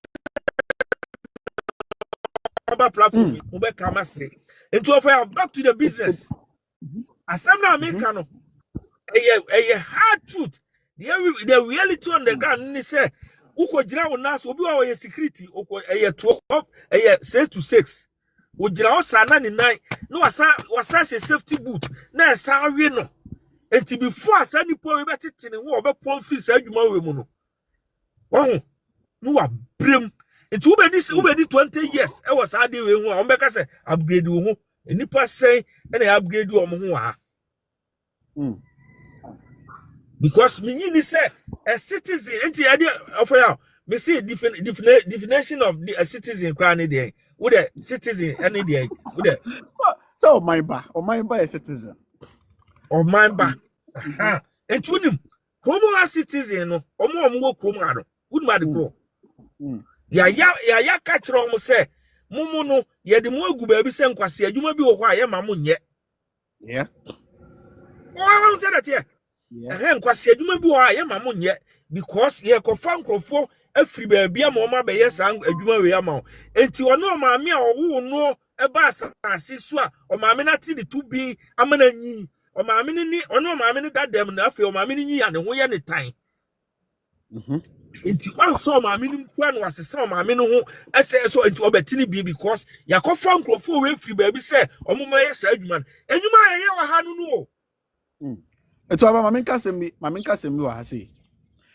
oba platform mo be kama say into of back to the business asem na America no hard truth the reality on the ground ni say uko jira wona so obi wa ye security uko 12 6 to 6 o jira o sana ni 9 no wasa safety boot na sa awie no enti before asa nipo we betete ne ho obepon fi sa adwuma we mu no no wa brem enti ubedi 20 years e was ade we hu a ombeka se upgrade wo hu nipa sen e na upgrade wo mo ho ha because me ni say a citizen enti ade of ya me say definition of a citizen crane there with a citizen any there with a so my ba a citizen or my ba enti unim komo a citizen no omo komo ado would ma de ko ya ka kire omo say mumu no ye de mo agu ba bi se nkwase adwuma bi wo ho a ye ma mo nye yeah oh say that here nkwase adwuma bi wo a ye ma mo nye because ye ko fa nkrofo afri ba bia ma o ma be ye san adwuma we ya ma enti ono ma me a owo no e ba asase so a o ma me na ti de to bi amana nyi o ma me ni ono ma me ni dadam na afi o ma me ni nyi ya ne ho ye ne tan enti wan so ma me ni kwa no asesa ma me no ho ese so enti obetini bi because ya ko fa nkrofo we afri ba bi se o mo ma ye sa adwuma enwuma ye wa ha no no eto aba ma me nka sembi wa ha sei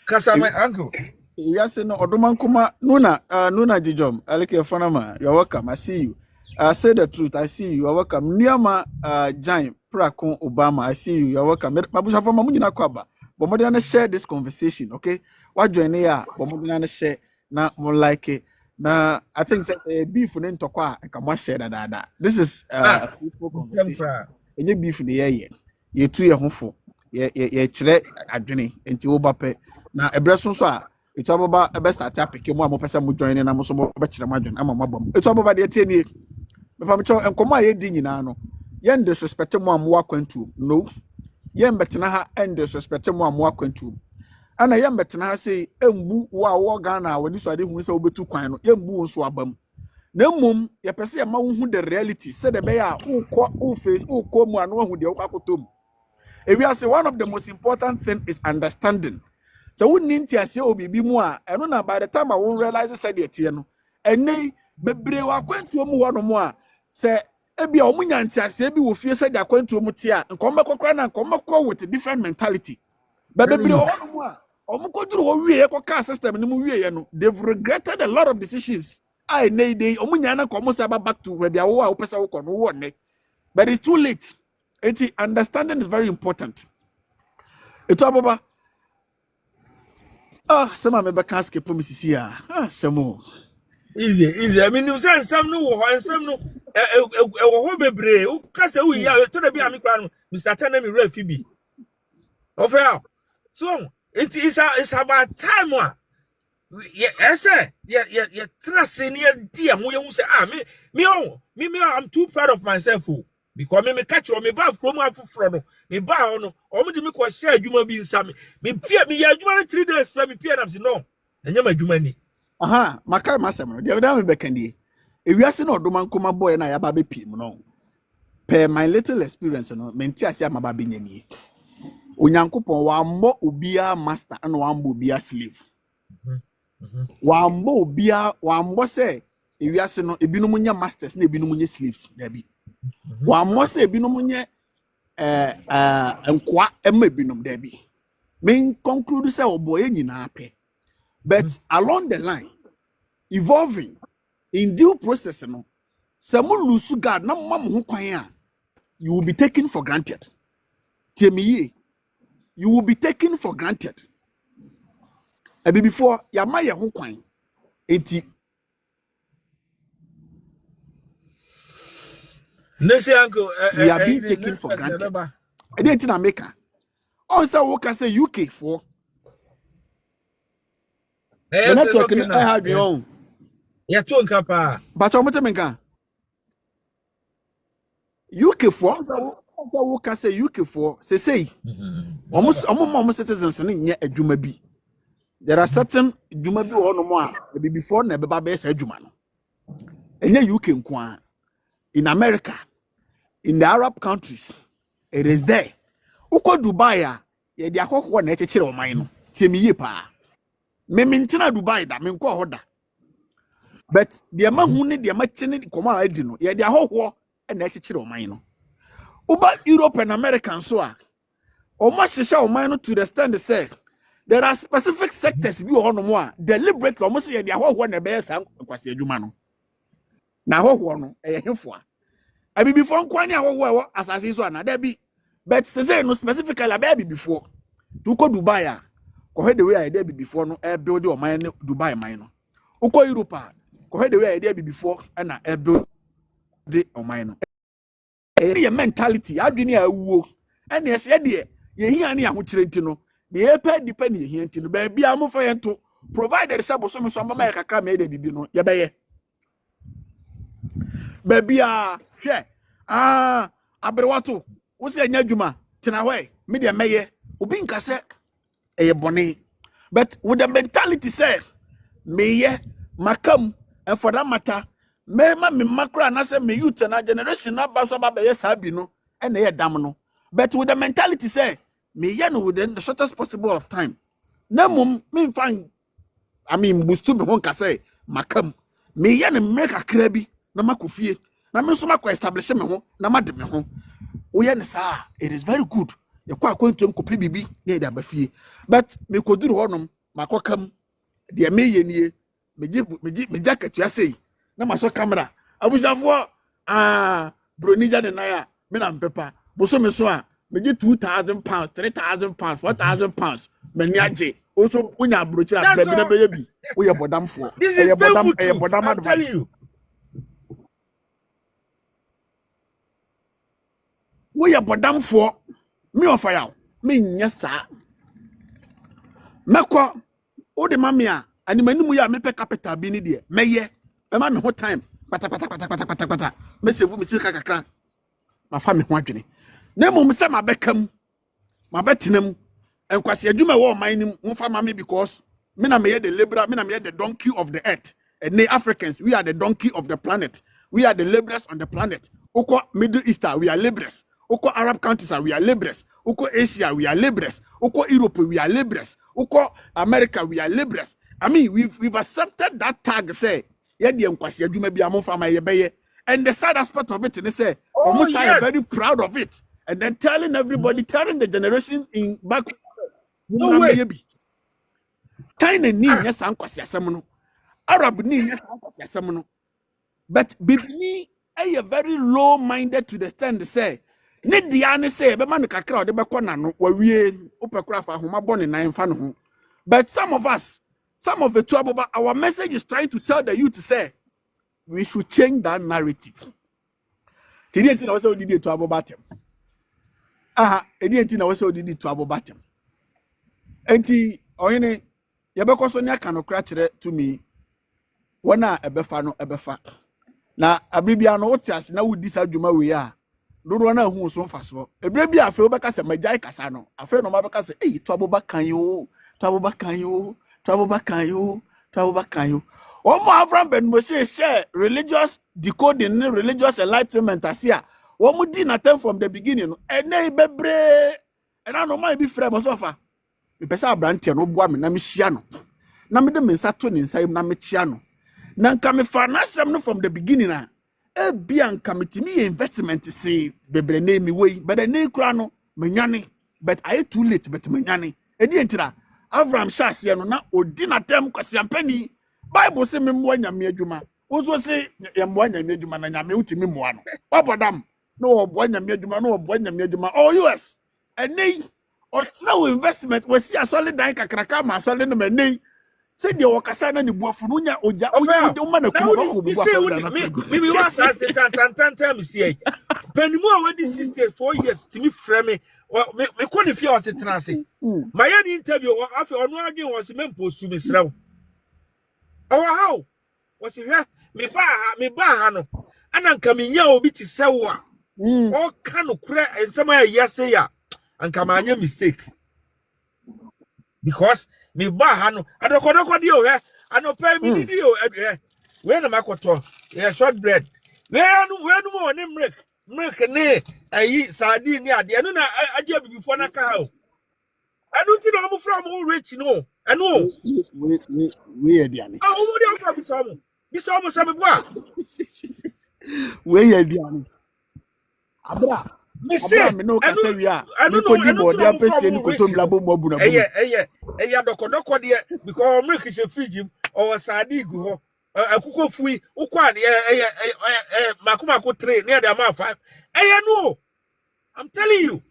kasa my uncle you say no odoman kuma nuna jijom alike fanama you're welcome I see you I say the truth I see you are welcome Niama Jaim Prakon Obama, I see you. You're welcome. Mabusha for Mamuna Kwaba. But more than share this conversation, okay? What join here? But more than share na more like it. Now I think that beef in Tokwa and come share that. This is fruitful conversation. And you beef in the air. You 2 year home. Ye chere adwene enti wo bape na ebreso so a etu ababa ebe start apeke mu amopesa mu join na mo so mo be chere madwen ama mabam etu ababa de tie nie me pam cho enkomo aye di nyina no ye disrespect mu amwo akwantu no ye mbetena ha and disrespect mu amwo akwantu ana ye mbetena ha sei embu wo a wo ga na woni so ade hu se obetu kwan no ye mbu nso abam na mmom ye pese ye ma wo hu the reality say the be ya wo face wo ko mu anu hu de wo kwakotom. If we are say one of the most important thing is understanding. So we need to say obibi mu a eno na by the time I won't realize say the tie no ene bebre wa kwantu mu ho no mu a say ebi a omunya ntiase bi wo fie say the kwantu mu tie a nkom kokora na nkom ko with a different mentality. But bebre ho no mu a omukoduru wo wie ekoka system ni mu wie no they've regretted a lot of decisions. I need they omunya na nkom say back to where they are wo pesa wo kono wo ne. But it's too late. Understanding is very important. It's ababa. Some of my casket for Mrs. Sia. Some more. Easy. I mean, you say some no and some no. Bebre. Who can say we are to the be Amikran, Mr. Tanami Refibi. Of so it's about time. Yes, sir. Yeah, trust in your dear. Who say, me, I'm too proud of myself. Because me catch on me bath from my front. Me bow no, or me ko share juma bi nsame. Me pia me ya juma 3 days for me pia na say no. Enya ma juma ni. Aha, maka masem no. Dey down me bekandi. E wiase na odoman koma boy na ya ba be pim no. Per my little experience no, me nti ase ama ba be nyani. Onyankopon wa mo obia master and wa mbo obia slave. Wa mbo obia wa mbo say e wiase no ebinom nya masters na ebinom nya slaves da bi. Wa mo se binom nye enkwa emma binom da bi. Me conclude say oboye nyina ape. But along the line, evolving in due process no, some lose God na mama ho kwan a, you will be taken for granted. Tell me ye, you will be taken for granted. Ebi before ya ma ye ho kwan. Enti Uncle, we are being taken for granted. I didn't in America. Also, what can say UK for? The network I have your own. Yeah, two capa. But I'm not UK for. Also, what can say UK for? Say, almost citizens in a Jumabi. There are certain Jumabi or no more. The before never base a Juman. And then UK in America. In the Arab countries, it is there. Uko Dubai, ye dia kokko na echechere oman no. Tiemi ye pa. Me mintina Dubai da me nko hoda. But the mahu ne the matine koma adi no, ye dia hokwo na echechere oman no. Uba Europe and America so a. Omo hihya oman no to the stand say there are specific sectors bi ho no mo a deliberately omo say ye dia hokwo na be yesa kwase adwuma no. Na hokwo no e ye hefo a. I be before kwani awo asase so na there be but say no specifically abi before to go Dubai ko he the way I there be before no e build o man Dubai man no uko Europe ko he the way I there be before na e build the o man no e mentality adwini awuo and yes ye de ye hia ne ahokire nti no de e pa dipa ne hia nti no ba bia mo fa ye to provided sabo so so mama ya kakra me de didi no ye be ye baby hwe abrewato wo se anya dwuma tena hwe me de meye obi nka se eye bone but with the mentality say meye makam and for that matter me makra na say me youth na generation na ba so ba be sabi no and eye dam no but with the mentality say meye no within the shortest possible of time na mum me fan I mean boost me won ka say makam meye no make akra bi na makofie na me so makọ establish me ho na made me ho wo ye ne sa it is very good ye kwa kwantum ko pe bibi na ida bafie but me koduru honom makokam de me ye nie me jacket say na maso camera abusafo bronija de na ya me na mpepa boso me so a me get 2,000 pounds, 3,000 pounds, 4,000 pounds. Me niaje. Also, when you Abrokyire, That's all. baby, we are bodam for. This is painful truth. I'm advice. telling you. We are bodam for me of fire. Me yes sir. Meko o de mamia ani manimu ya me pe capital bi ni de. Me ye. Me ma me ho time. Pata. Me sevu me sika kakra. Ma fa me ho adwene. Na mum se ma bekam. Ma betenam. Enkwase adwuma wo man nim mfa ma me because me na me the laborer, me na me the donkey of the earth. And they Africans, we are the donkey of the planet. We are the laborers on the planet. Oko Middle East, we are laborers. Oko Arab countries, we are laborers. Oko Asia, we are laborers. Oko Europe, we are laborers. Oko America, we are laborers. I mean, we've accepted that tag. Say, and the sad aspect of it, they say, almost I am very proud of it. And then telling everybody, telling the generation in back. No way. China ni yes ankwasiasemono. Arab ni yes ankwasiasemono. But Bibini are very low-minded to the stand to say, need the ane say, be man kakra de be kona no wawie opekura fa homa bone nan fa no ho. But some of us, some of the trouble, our message is trying to tell the youth to say, we should change that narrative. Today, I was already to abo batem. Aha, edienti na wese odidi to abo batem. Enti oyene yebekọ so nya kanokra kire to me wona ebefa no ebefa na abribia no wotiase na wudi sa dwuma we a dodo na hu so mfa so ebrebia afa obeka se magai kasa no afa no mabeka se to abo bakan yo to abo bakan yo to abo bakan yo to abo bakan yo o mo avram ben mo share religious decoding religious enlightenment asia wo mu di na term from the beginning no ene bebre ena no man bi frame so fa me pesa abrantia no boa me na me hia no na me de me nsa to ne nsa na me chia no na nka me fa na asem no from the beginning na e bia nka me timi investment say bebre na mi wey but the name kura no me nwane but I too late but me nwane e di entira Avram Shasie no na odi na term kwase ampani Bible say me mo nyame adwuma ozo say ye mo nyame adwuma na nyame utimi mo ano obodam no obo nyame adwuma no obo nyame adwuma oh US enei or now investment we see a solid dan kakraka ma solid no mani say the wakasa na ni buafu no nya oja o na ku me was as the tan me see panimu a wadi 64 years to me frame me ko ne fie o tetena se my interview afi ono adwen was me post me sraw oh how was he me ba ha no ana nka me nya obi ti sewo a o ka no kura ensema ya say ya anka manya mistake because me ba ha no adokodoko di o anopa mi di o we na makoto short bread we no mo ne milk ne ayi sadi ni ade eno na aje bibifo na ka o enu ti na mo from o rich no enu we aduane o mo di akwa bisa mo se me boa we aduane abra me say me no ka say wi a me ko di body apese ni ko to mlabo mo abu na bu eye dokodoko de because milk is a fridge or sadi gu ho akuko fui ukwa de makumako 3 near the amount 5 no I'm telling you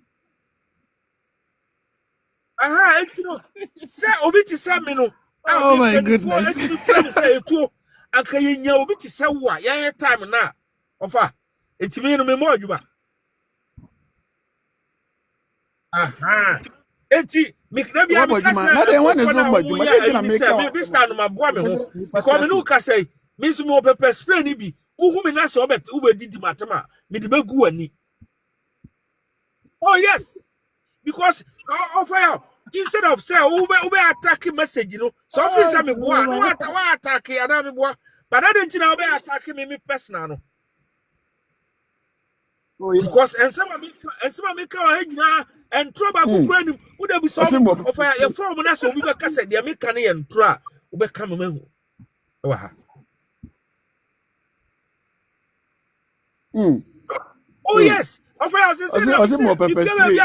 etino say obi ti say me no oh my goodness say etu akayenya obi ti say wo a yan time na ofa etimi no me mo adwuma enti mikna bia me na dey one is no adwuma dey na make me stand no maboa me ho because me no ka say me so mo pepper spray ni bi uhu me na so obet ubedidi matema me de begu ani oh yes because of fire instead of say ube attack message no so feel say me boa no attack ya me boa but that didn't na ube attack me personal no because and some me ka hegina and trouble kukura ni would be some of your form na so we be kase de me kan ye ntra ube ka me hu wa ha oh yes of I say more pepper spray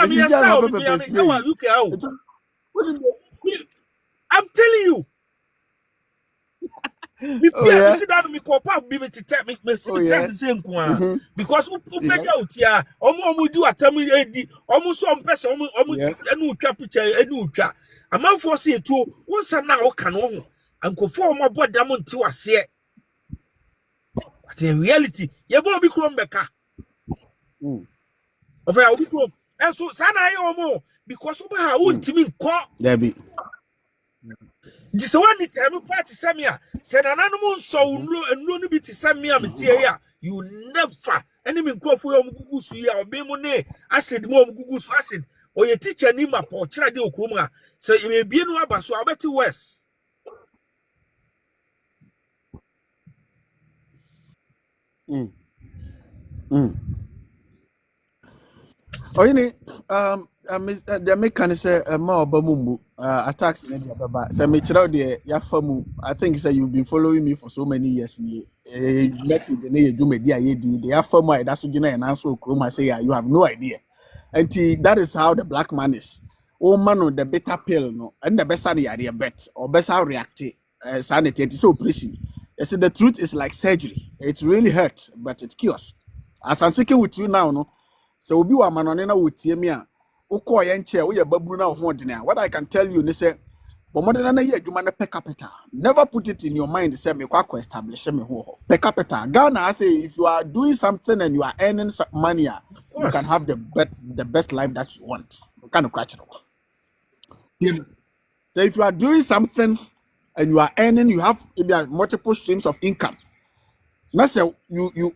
I'm telling you Me Oh yeah. sit down me call pap be me tell me Oh yeah. the same kwa because who Yeah. pega utia omo do atam edi omo so mpese omo Yeah. enu twa picture enu twa amanfo se etu wonsa na wo ka no ho ankofo omo bodam nti wase but in reality ye bo bi krom beka of ya obi krom enso sana aye omo because oba ha wontimi nko There be. This one it every party samia said an animal so no be to samia metia you never enemy go for your gugu su ya obemune acid mom gugu su acid or your teacher ni map or chira de okroma so you may be no aba so abeti west Oh, you know, the mechanic say more bamumbu attacks in the baba. So me chira de ya famu. I think say you've been following me for so many years. Message ne do me dia ye di the famu I that's gina and answer kroma say you have no idea. And that is how the black man is. Oh man on the bitter pill no and the best idea bet or best how react sanity it is so operation. I said the truth is like surgery. It really hurts, but it cures. As I'm speaking with you now, no. So obi wa manone na wotie me a ukọ ye nche wo ye baburu na ho de na what I can tell you ni say bomode na ye adwuma na per capita never put it in your mind say me kwa establish me ho per capita Ghana I say if you are doing something and you are earning some money you can have the best life that you want you kind of catch it. So if you are doing something and you are earning you have multiple streams of income. Say you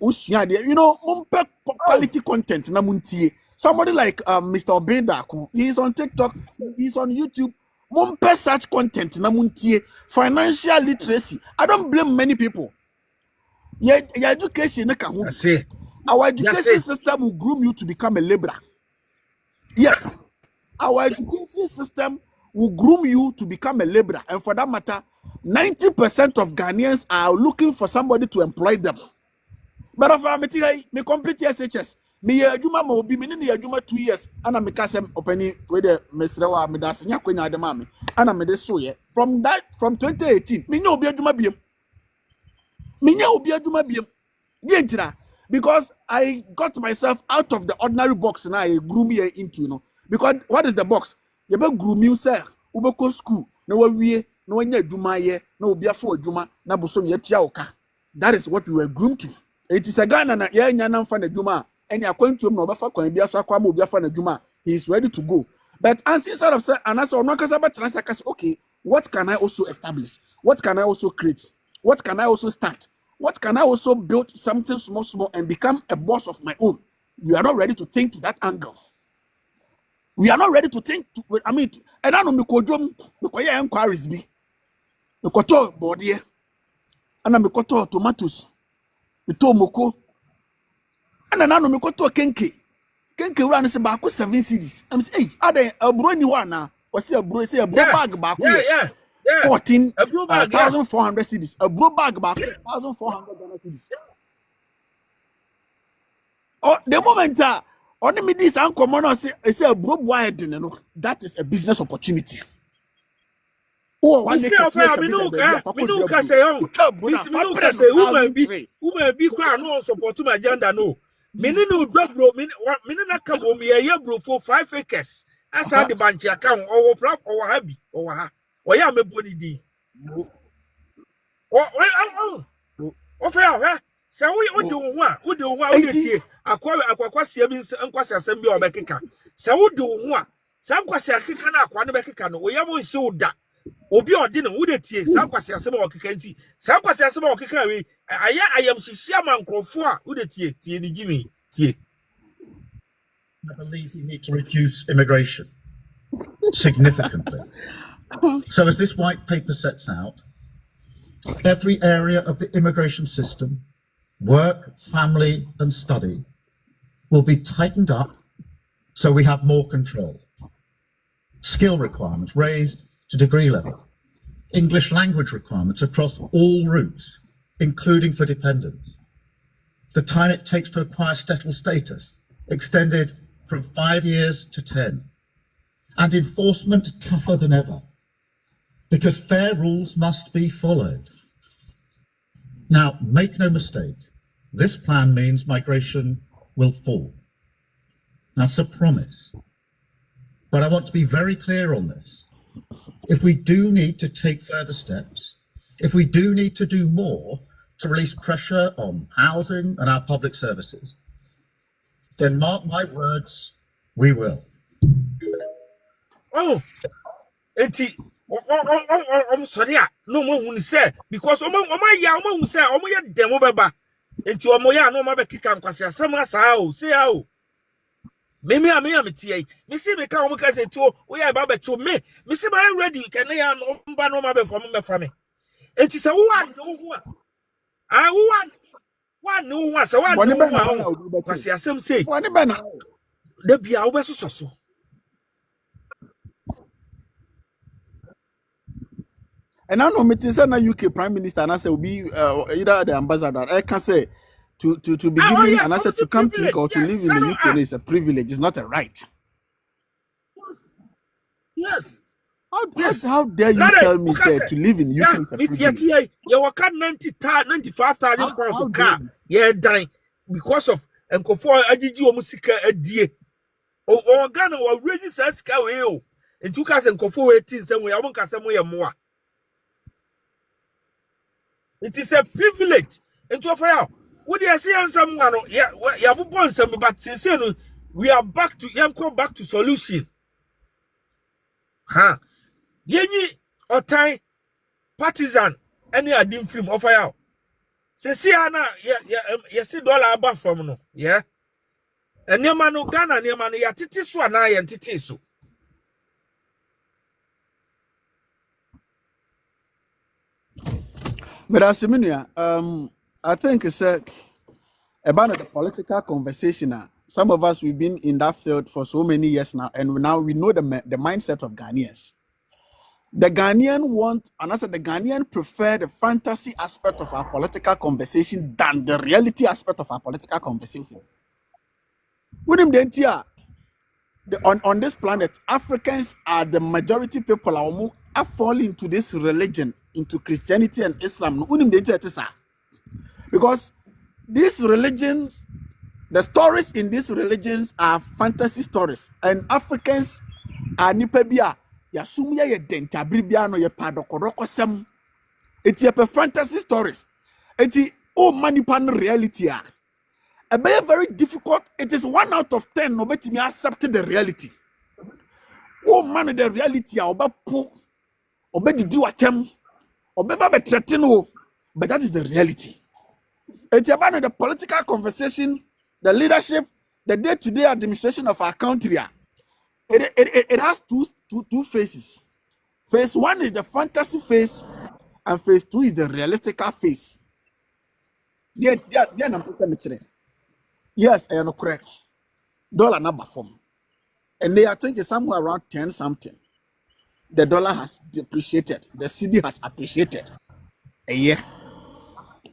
quality content na muntie. Somebody like Mr. Obeda, he's on TikTok, he's on YouTube. Mumpe such content na muntie. Financial literacy. I don't blame many people. Your education our education system will groom you to become a laborer. Yeah. Our education system will groom you to become a laborer, and for that matter 90% of Ghanaians are looking for somebody to employ them. But if me complete SHS, me adwuma ma obi me ne adwuma 2 years ana me ka sem opani we de mesrewa me da senya kwanya de ma me ana me de so ye from 2018 me nya obi adwuma biem ntira because I got myself out of the ordinary box na I grew me into, you know, because what is the box you be groom you say we go school na wawie na wanya adwuma ye na obi afọ adwuma na bosom ye tia oka. That is what we were groomed to. It is a Ghana na ye nya na mfa na adwuma any akwantum na obafa kwan bia so akwa ma obi afa na adwuma he is ready to go. But as instead of say anasa ono kasa ba transakasi okay, what can I also establish, what can I also create, what can I also start, what can I also build something small and become a boss of my own. We are not ready to think to that angle. We are not ready to think I mean and I know me ko dwom me ko ye inquiries bi me ko to body ana me ko to tomatoes me to moko ana na no me ko to kenke wura no se ba ko 7 cedis am say hey adan aburo ni wa na o se aburo bag ba ko 14,400 cedis aburo bag ba ko 1,400 Ghana cedis. Oh the moment on me this uncommon no say aburo boy den no that is a business opportunity. Oh, one say of me no ka say oh me no ka say woman be kwa no support my agenda no me no bro me na ka bo me ye bro for 5 acres asa the bank account or prop or happy or ha or ya me boni di oh fair say we do ho a tie akwa sia bi nkwasa asem bi obekeka say we do ho a sa nkwasa akeka na akwa ne bekeka no we ya mo nse oda obi odi no wo tie sa nkwasa asem okeka nti sa nkwasa asem okeka we ayam hihia mankrofo a wo tie ni gimi tie. I believe we need to reduce immigration significantly. So as this white paper sets out, every area of the immigration system, work, family and study, will be tightened up so we have more control. Skill requirements raised to degree level. English language requirements across all routes, including for dependents. The time it takes to acquire settled status extended from 5 years to 10. And enforcement tougher than ever, because fair rules must be followed. Now, make no mistake, this plan means migration will fall. That's a promise. But I want to be very clear on this. If we do need to take further steps, if we do need to do more to release pressure on housing and our public services, then mark my words, we will. Oh, I'm sorry. No more who say because who say demo beba. No mabe kika nkwase asem sao say how. Me tie. Me see me ka omo say to we ya ba becho me. Me see my ready can ya no mba no mabe for me fa me. Enti say who wan no who a. Ah who wan no who a say wan no who a. Kwase asem say. Wani be na. Da bia wo be so. And I know meeting say na UK Prime Minister and I say will be either the ambassador. I can say to be given yes, and I said to come to UK or to live in the UK is a privilege, it's not a right. Yes. How dare you tell me say to live in UK is a privilege? You work at 95,000 pounds of car. Yeah, dying because of Nkofo Ajiji Omusika Adie. O Ghana will raise this car way. And 2,000 Nkofo 18 somewhere. I won't cast somewhere more. It is a privilege. And to fire. What do you see someone? Yeah, you have born some, but since we are back to solution. Huh? Yenyi or time partisan any adim film of fire. Since Anna, yeah, see dollar above from no, yeah. And your man Ghana, your man, ya titisu and I and titisu. But as I think it's about the political conversation. Some of us, we've been in that field for so many years now, and now we know the mindset of Ghanaians. The Ghanaian want, and I said the Ghanaian prefer the fantasy aspect of our political conversation than the reality aspect of our political conversation. On this planet, Africans are the majority people who are falling into this religion, into Christianity and Islam. Because these religions, the stories in these religions are fantasy stories, and Africans are nipebia ya sumya ye denta bribia no ye padokoroko sem. It's a fantasy stories. It's manipan reality. A very difficult. It is 1 out of 10 no bet me accept the reality. Oh man, the reality oba po oba didi watem oba ba threaten, but that is the reality. It's about the political conversation, the leadership, the day-to-day administration of our country. It has two phases. Phase 1 is the fantasy phase, and phase 2 is the realistic phase. Yes, I am correct. Dollar number form, and I think it's somewhere around 10 something. The dollar has depreciated. The cedi has appreciated a year.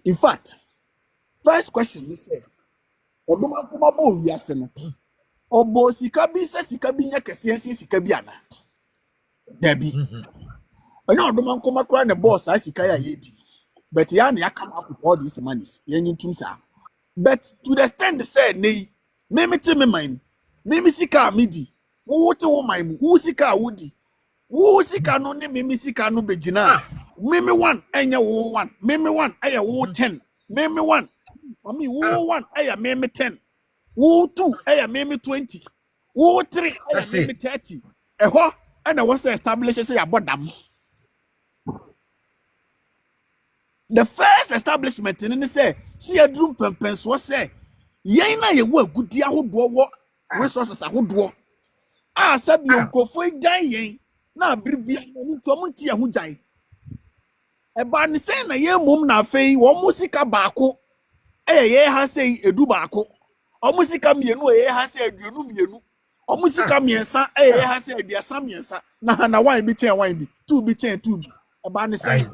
In fact, first question is say, Oduma kuma bo wiase no. Obo sika bi se sika bi nya kese sika bi ana. Dabi. Onye oduma kuma kwa ne boss I sika ya yedi. But ya na come up with all these monies. Yen tumsa. But to the extent say nei, me te me mind. Me sika midi. Wo te wo mind. Wo sika wudi. Wo sika no ne me sika no begina. Me 1 enya wo 1. Me 1 aya wo 10. Me 1. I mean, who 1 aya me 10. Who 2 aya me 20. Who 3 aya me 30. Eho and I was established say abodam. The first establishment in say see a drum pempens was say yen na ye wo agudi ahodo wo resources ahodo. Ah sabi onkofo dan yen na bribia ni to mo tie ho jan. E ba ni say na ye mum na afei wo musika baako ye ha say edu baako. O musika mienu ye ha say aduonu mienu. O musika miensa ye ha say aduasa miensa. Na one bi chen one bi, two bi chen two bi. E ba ni say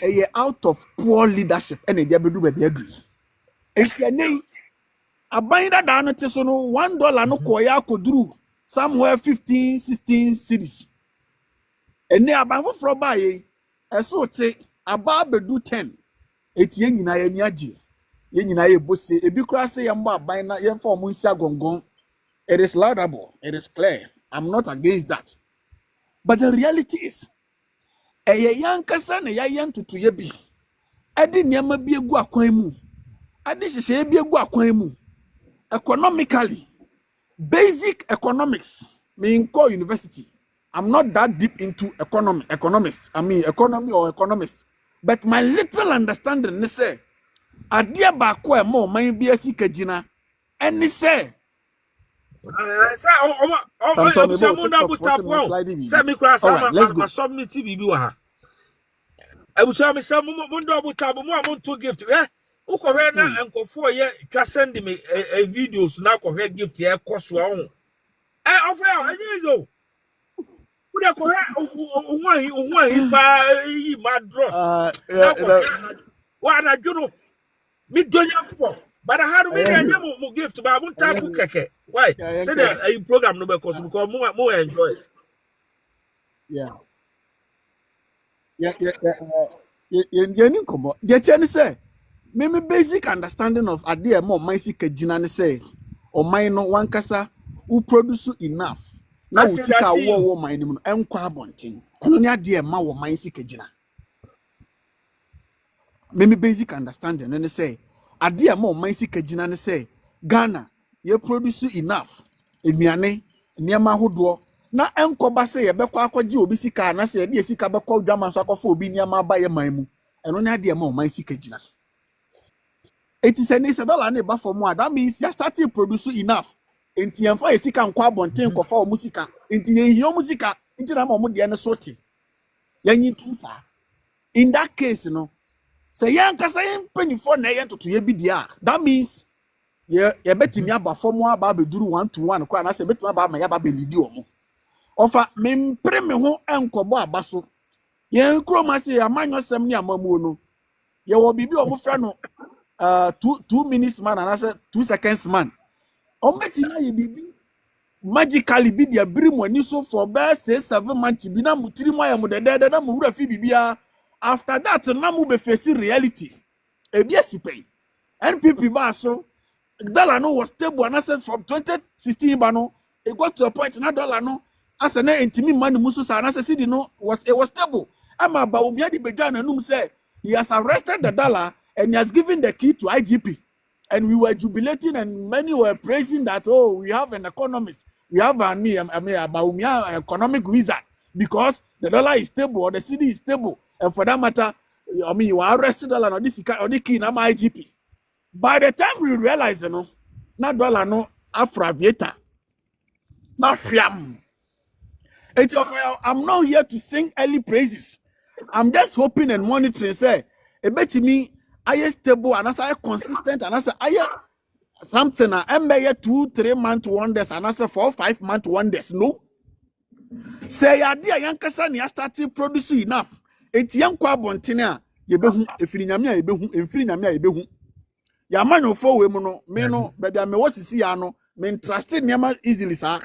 ye out of poor leadership and e dia bedu be adu. Etiane aban da da no te so no $1 no koya koduru somewhere 15 16 cities. Ene aban foforo ba ye eso te aba bedu 10. eti yen nyina ye ni agye yen nyina ye bose ebi kura say ye mba aban na ye mfa omo nsi agongon. It is laudable, it is clear. I'm not against that. But the reality is eye yankasa na yayen tutuye bi ade niam bi egu akwan mu ade hyehyɛ bi egu akwan mu economically basic economics me call university. I'm not that deep into economy or economist, but my little understanding is say adia ba ko e mo man bi asika gina eni say let's go. Ebusa me say mo double tab mo to gift eh ukohwe na enkofo ye twa send me videos na kohwe gift ye koso ahun ofe enyizo we dey kohwe ohun pa yi madros na kohwe wa na dwuro mi donya po but how do me anya mo gift ba mo tap keke why say the program no be cause because mo enjoy yeah yen komo de tie ne say me basic understanding of ade mo man sika gina ne say o man no wankasa who produce enough na wo sika wo man nim no enkwa abonten ono ne ade ma wo man sika gina me basic understanding ne say ade mo man sika gina ne say Ghana ye produce enough enuane niam ahodo na enkoba se ye bekọ akọji obi sika na se ye sika bekọ dwama so akọfo obi niam aba ye man mu eno ne ade ma o man sika gina it is any $1 na ba for more that means you start to produce enough enti yemfa ye sika nkọ abonten kofa o musika enti ye hio musika enti na ma o de ne soti yanyi tusa in that case no say yan kasa yen panifo na ye ntoto ye bi dia that means ye betimi aba for more aba beduru 1 to 1 kwa na se betimi aba ma ya ba belidi omo ofa mempre me ho enkobo abaso ye kromase amanyosem ni amamu no ye wo bibi o mo fra no 2 minutes man and I said 2 seconds man ometi na ye bibi magically bi dia brim ani so for best 7 months bi na mutiri mo ya mo dede na mo wura fi bibia after that na mo be face reality ebi asipei NPP ba so dollar no was stable and I said from 2016 ba no it got to a point na dollar no as an intimi man musu sa na say no was stable ama ba umia di bedwa na num say he has arrested the dollar and he has given the key to IGP and we were jubilating and many were praising that we have an economist, we have an economic wizard because the dollar is stable or the city is stable and for that matter you are arrested dollar on this or the key na IGP. By the time we realize na dollar no afraviator na fiam. I'm not here to sing early praises. I'm just hoping and monitoring say a bet me I stable and as I consistent and as I something I may 2-3 month wonders and as 4-5 month wonders. No. Say idea yankasa ni started producing enough. Eti yankwa bontina yebehu efiri nyame yebehu emfiri nyame yebehu. Ya manyo fo we mu no me no baby me what see ya no me trusted nyama easily sir.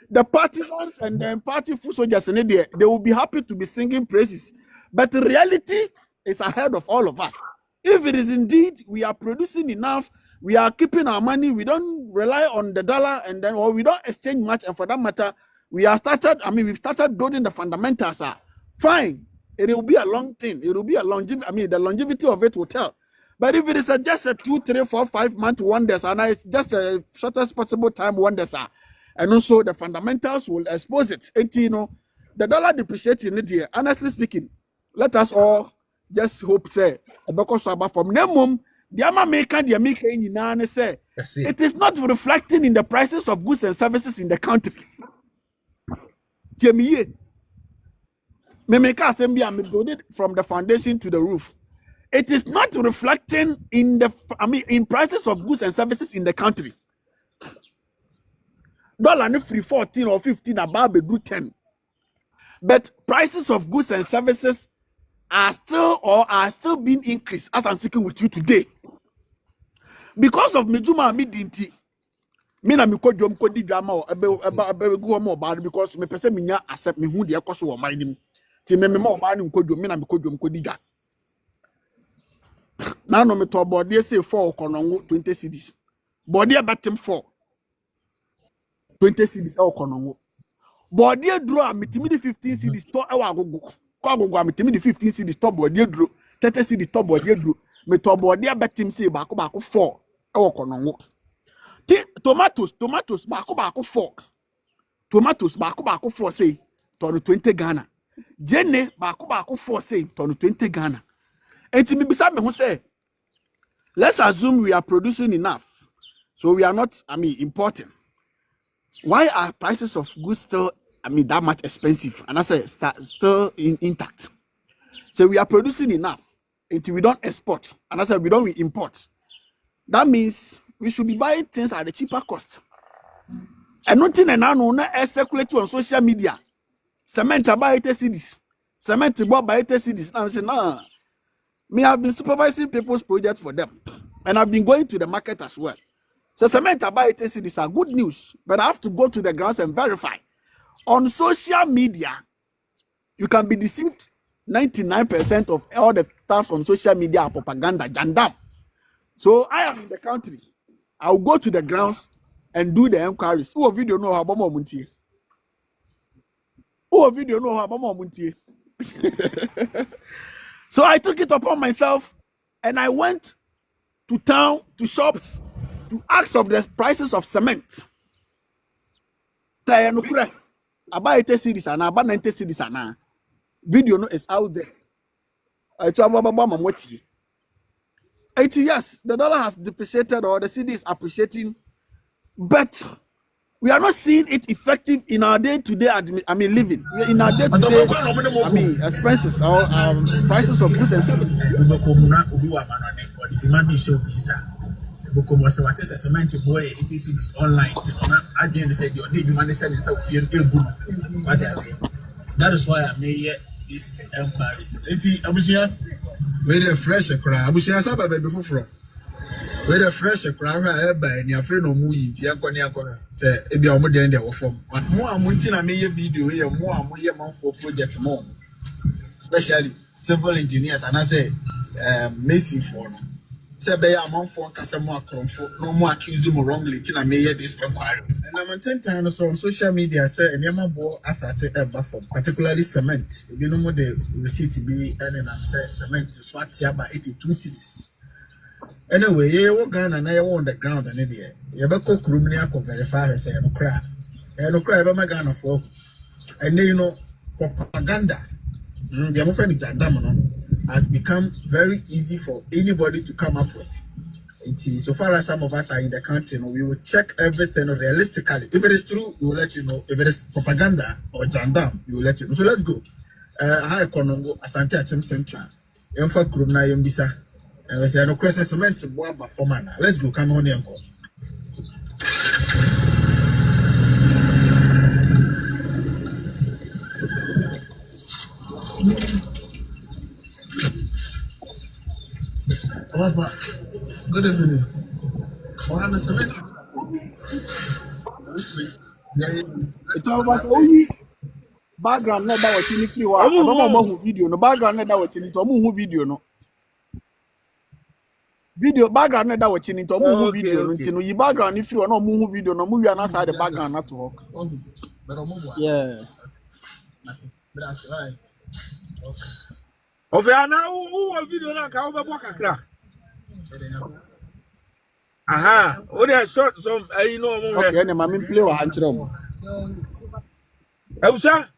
The partisans and the party full soldiers in there, they will be happy to be singing praises. But the reality is ahead of all of us. If it is indeed we are producing enough, we are keeping our money, we don't rely on the dollar and then or we don't exchange much, and for that matter, we've started building the fundamentals. Fine. It will be a long thing. It will be a longevity. The longevity of it will tell. But if it is just a 2, 3, 4, 5 month wonders, and it's just a shortest possible time wonders, and also the fundamentals will expose it. And the dollar depreciating in here. Honestly speaking, let us all just hope say because from Nemum, the America in say it is not reflecting in the prices of goods and services in the country. From the foundation to the roof. It is not reflecting in in prices of goods and services in the country. Dollar no free 14 or 15 about do 10. But prices of goods and services are still being increased as I'm speaking with you today. Because of Mijuma Midinti, Mina Mikodjom Kodi Drama or go more bad because me person minya accept me who the cost of mining. Timmy more mining Kodjom, Mina Mikodjom Kodiga. Now no me to body say 4 konongo 20 cedis. Body batem 4 20 cedis e konongo. Body draw metimi di 15 cedis to e wa agogo. Ko agogo metimi di 15 cedis to body draw 30 cedis to body draw. Me to body batem say ba ko 4 e konongo. Ti tomatoes ba ko 4. Tomatoes ba ko 4 say to 20 Ghana. Jenne ba ko 4 say to 20 Ghana. Enti mi bisa me ho say let's assume we are producing enough. So we are not, importing. Why are prices of goods still, that much expensive? And I say still intact. So we are producing enough until we don't export. And I say we don't import. That means we should be buying things at a cheaper cost. And nothing and I know circulate on social media. Cement buy 80 cedis. Cement buy 80 cedis. Now I say, nah. Me have been supervising people's projects for them. And I've been going to the market as well. So cement about 80 cedis are good news. But I have to go to the grounds and verify. On social media, you can be deceived. 99% of all the stuff on social media are propaganda, jandam. So I am in the country. I will go to the grounds and do the enquiries. Who video know how about Muntie? Who video know how about Muntie? So I took it upon myself and I went to town, to shops, to ask of the prices of cement. About 80 cedis and about 90 cedis and video no is out there. I travel about 80, yes, the dollar has depreciated or the cedi is appreciating, but we are not seeing it effective in our day-to-day, living. In our day-to-day, expenses or prices of goods and services. That is why I made this enquiry. Where the fresh cry, Abusia Saba before from. Where the fresh cry, and your friend no movie, Tiakonia, say, if you are more than the form. More Muntina made a video here, more for project more, especially civil engineers, and I say, Mason for no. Say, they are among for Casamore, no more accusing wrongly, Tina made this enquiry. And I'm on 10 times on social media, say, and Yama bought as I take a buffer, particularly cement. If you know what the receipt be earning and say cement to swat here by 82 cities. Anyway, you walk down and I on the ground and idiot. You ever cook room near to verify and say, no cry. And no cry about my gun of war. And then, propaganda, the Mofani Jandamano, has become very easy for anybody to come up with. It is, so far as some of us are in the country, we will check everything realistically. If it is true, we will let you know. If it is propaganda or jandam, we will let you know. So let's go. Hi, Konongo, Asante Achim Central. Emfa Kurumna Yombisa. And we say, no question cement to boa bafomana. Let's go, come on, Yanko. Good evening. Mahama cement. It's all about only background that was in the I don't know video, no background that was in it, video, no. Video background that was in it, video, no. You background if you are not move video, no movie and outside the background not to work. Yeah. But that's right. Okay, now who video na ka oba kakra. Aha, o dey short some okay, and my play wa antro. Eusa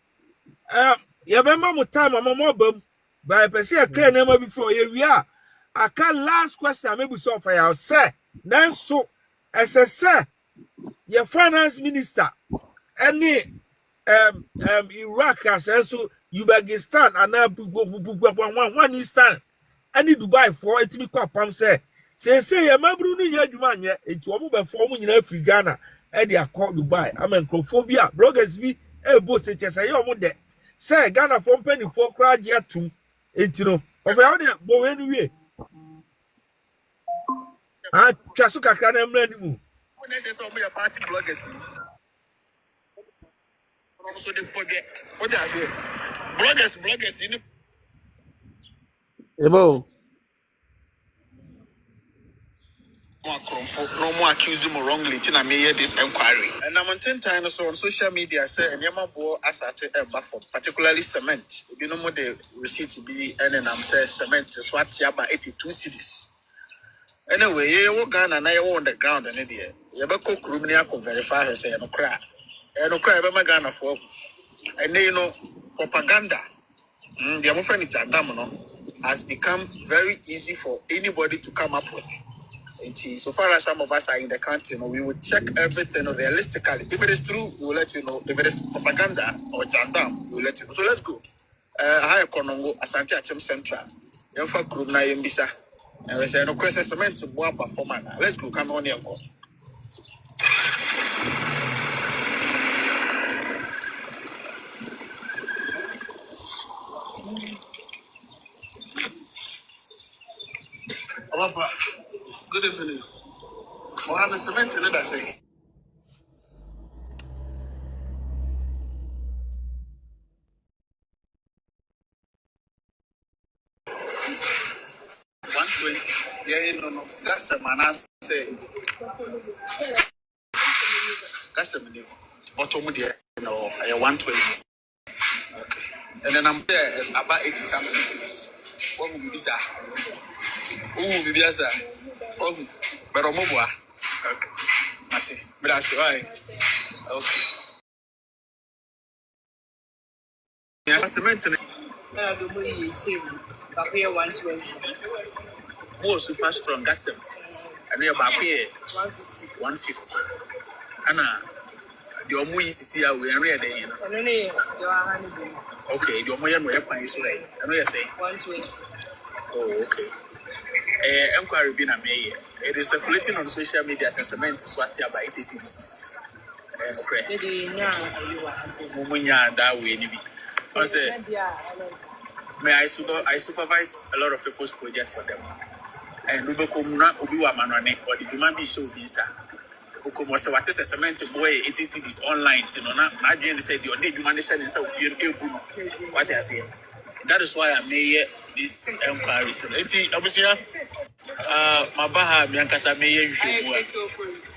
ya be ma mo time mo bam by person e clear na ma before ye wi aka last question maybe so for you say then so say your finance minister any Iraq as also Uzbekistan and one Eastern any Dubai for it be kwa pam say ya mabru ni adwuma anye enti omo be form nyina free Ghana e dey call Dubai amencrophobia bloggers bi e bo se chese ya omo de say Ghana for penny for kra je atum enti no of how dey bo we ni wie twaso kakra na mra ni mu When say so me party bloggers. So they forget what I say. Bloggers, you know. Ebo. no more accuse him wrongly. Tina me hear this inquiry. And I'm on 10 times on social media say and yama bo asate e bafo, particularly cement. If you know more the receipt to be and I'm say cement is what yaba 82 cities. Anyway, you go Ghana na you on the ground and there. You be cook room near ko verify her say no cry. No cry be Ghana for. And you know propaganda. The Amofani Jandam no has become very easy for anybody to come up with. And so far as some of us are in the country, we will check everything realistically. If it is true, we will let you know. If it is propaganda or jandam, we will let you know. So let's go. High Konongo, Asante Achem Central. Yemfa group na yembisa. And we say no question cement to boa performance. Let's go. Come on here. Papa, good evening. What the cement in it? I say. 120. Yeah, no. That's a man. I say. That's a minimum. Bottom of the no, 120. Okay. And then I'm there is about 80 something cities. What will be this? Who will be this? Oh, but Omobwa. Okay. Mati. But I say why? Okay. Yes, cement. The money is same. But here 120. More super strong. That's them. And we are back here 150. 150. Anna, the Omu is here. We are ready. I don't know. You are 100. Okay, the Omu and we are paying so right. I know you say 120. Oh, okay. Inquiry being a mayor. It is circulating on social media that cement is what about 80 cities. Maybe now you are saying. Mumunya that way, maybe. I say, I supervise a lot of people's projects for them. And we become not Ubiwa Manone or the demand be show visa. Because what is a cement boy, 80 cities online, you know, I didn't say the only demand is what I say. That is why I made this inquiry. Mabaha Biancasa may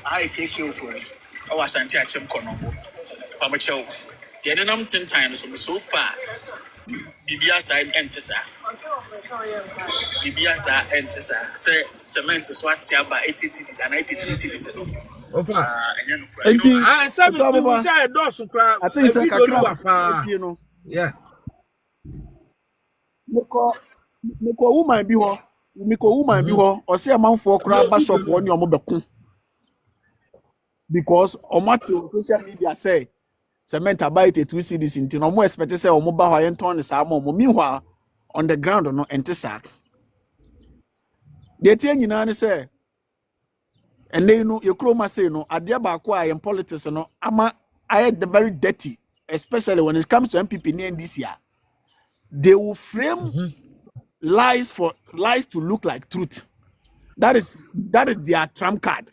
I take you for it. I was anti Achem Konobo. Pamacho. The other 10 times so far. Bibiasa entesa. Bibiasa entesa. Say cement is what about 80 cities and 82 cities. I said, I don't cry. I think it's yeah. Miko woman bi ho o se amanfo kra ba shop woni omo beku because omati social media say cement about 2 cities into no more expect say omo ba ho yenton ne sa mo meanwhile on the ground no ente sa de tie nyina ne say ene you ye kroma say no ade ba ko in politics no ama I the very dirty, especially when it comes to MPP and NDC. They will frame lies to look like truth. That is their trump card.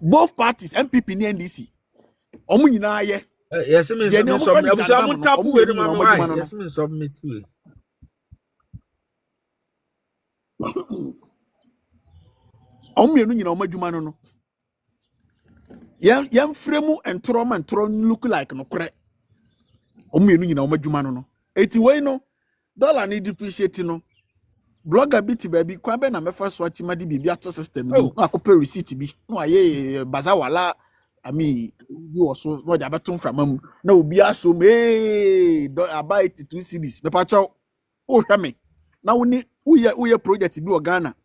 Both parties, MPP and NDC. Omu nyina ye. Yes, me submit. Omu yenu nyina omadwuma no. Yem frame and tron look like no kre. Omu yenu nyina omadwuma no. Eti we no dollar need depreciate no. Blogger bit baby kwabe na mefa so atima di bibia to system no akope receipt bi no aye bazawala ami you also no dey abeton from am na obi aso me about 82 cities me pa chaw o hwe me na woni uye project bi o Ghana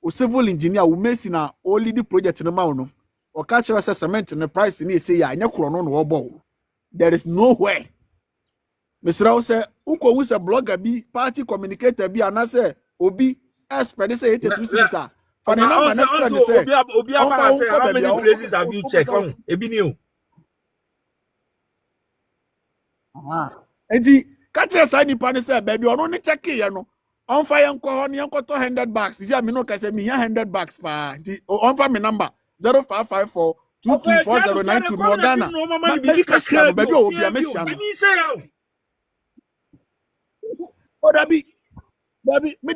o civil engineer o mesi na o lead project no ma no o ka kira cement no price ni say ya anya kro no no obo there is nowhere Mr. say uko wu se blogger bi party communicator bi anase obi spread say 82 cities for the number na say obi say how many places have you checked on ebi new enti ka kire say ni pa say baby ono ni check ye no on fa yen ko ho ni yen ko to $100 isi me no ka say me $100 pa enti on fa me number 0554 224092 no Ghana baby obi a me sha no odabi Baby, me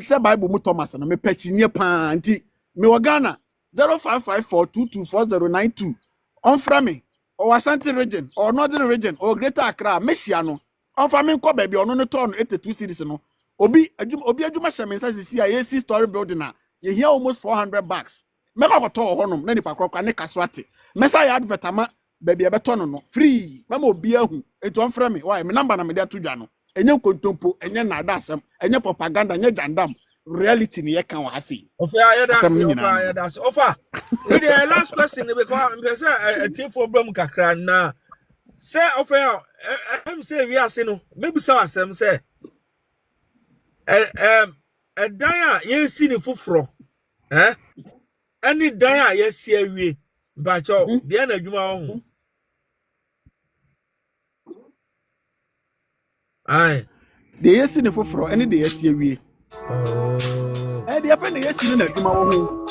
say Bible mu Thomas na me pechinie pa anti me wagana 0554224092 on frame or Ashanti region or Northern region or Greater Accra Mesiano on frame ko baby ono no turn 82 cities no obi adwuma shamen say see AC story building na ye here almost $400 me ko to honom na nipa krokwa ne kaswate me say advert ama baby e beto no free mama obi ahu eto on frame why me number na me dey to dwa no enye kontompo enye nada asem enye propaganda enye jandam reality ni ye kan wa hase ofa ya that's ofa with the last question because me say a team for bram kakra na say ofa am say we ase no maybe say asem say dan a ye si ni foforo any dan a ye si awie ba cho de na adwuma ho ai de yesi ne foforo ene de yesi awie de afa ne yesi ne adwuma wo ho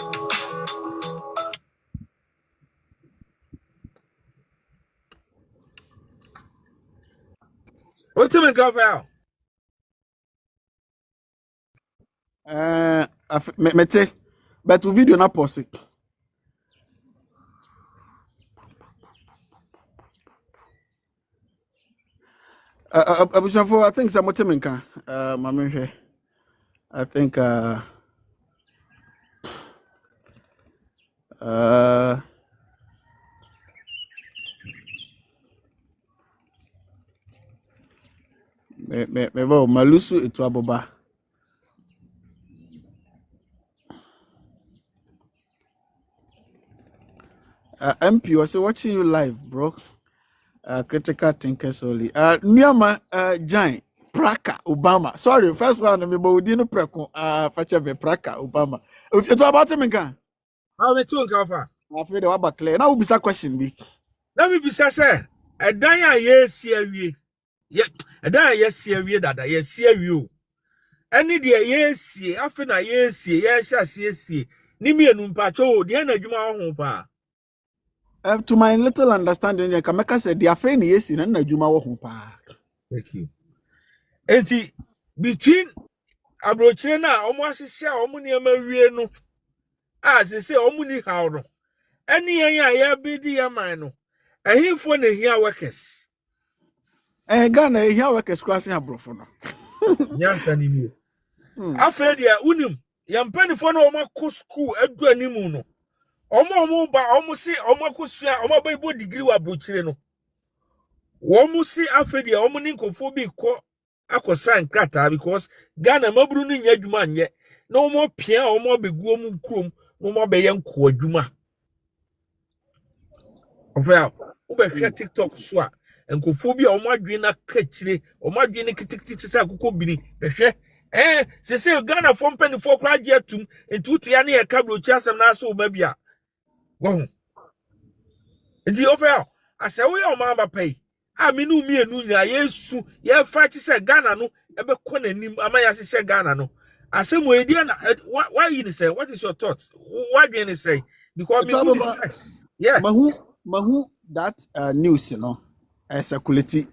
what's in cover mete but video na pause I think some motemenka mama I think me bo malusu etu aboba MP was watching you live bro. Critical thinkers only. Nyama Jan Praka Obama. Sorry, first one me bo di no preko facha be Praka Obama. If you talk about him again. how me too cover I feel the wa clear. Now we be question be. na me bisa say edan a ye si awie ye edan a ye si awie dada ye si awie o eni de ye si afi na ye si ye hya si ni mienu mpa cho de na adwuma ho pa To my little understanding, you can make us say the affair ni yesi na adwuma wo ho pa. thank you enti between Abrokyire na omo ahihye a omo ne ma wie no a se omo ni haw no eni yan a ya bedi ya man no ehimfo na hia workers Ghana here workers crossing abrofo no. nyansa ni ni afre dia unim ya mpanifo na omo akọ school adu animu no omo ba omo si omo akosua omo ba ibo degree wa Abrokyire no omo si afre dia omo ni nkofo bi kọ akosan krata because Ghana maburu ni nya adwuma nye na omo pia omo begu omo krom na omo be ye nko adwuma ofia ubehwe TikTok so a nkofo bi omo adwe na kachire omo adwe ne kitikiti se akoko bini behwe se Ghana fo mpanifo kra age atum entu tia na ye ka Abrokyire asem na so ma bia wo enti ofia ase wo ye omo aba pai aminu mienu nya yesu ye fight se Ghana no ebe ko nanim ama ya hye Ghana no asemu edi na why you say what is your thoughts why do you say because me who say yeah mahu that news you know circulate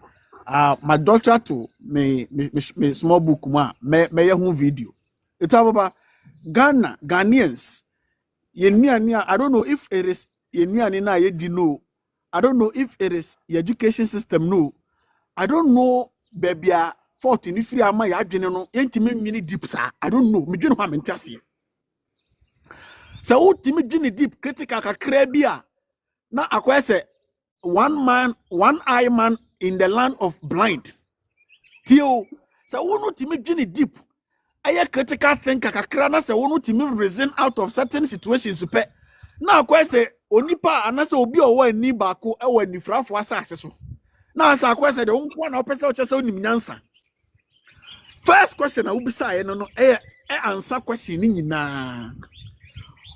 my daughter to me small book me hu video it's about Ghanaians yenia I don't know if it is yenia na ye di no I don't know if it is the education system no I don't know baby 14 if you ama ya adwene no yentime nwini deep sa I don't know me dwene ho amentiase so ultimate dwene deep critical kakra bia na akwese one eye man in the land of blind tio so wonu timi dwene deep aye critical thinker kakra na se wonu timi reason out of certain situations pe na akwese onipa anase obi owo ani baako ewa nifrafo asase so na asa akwese de wonko na opese o chese onim nyansa first question I will be saying no answer question ni nyina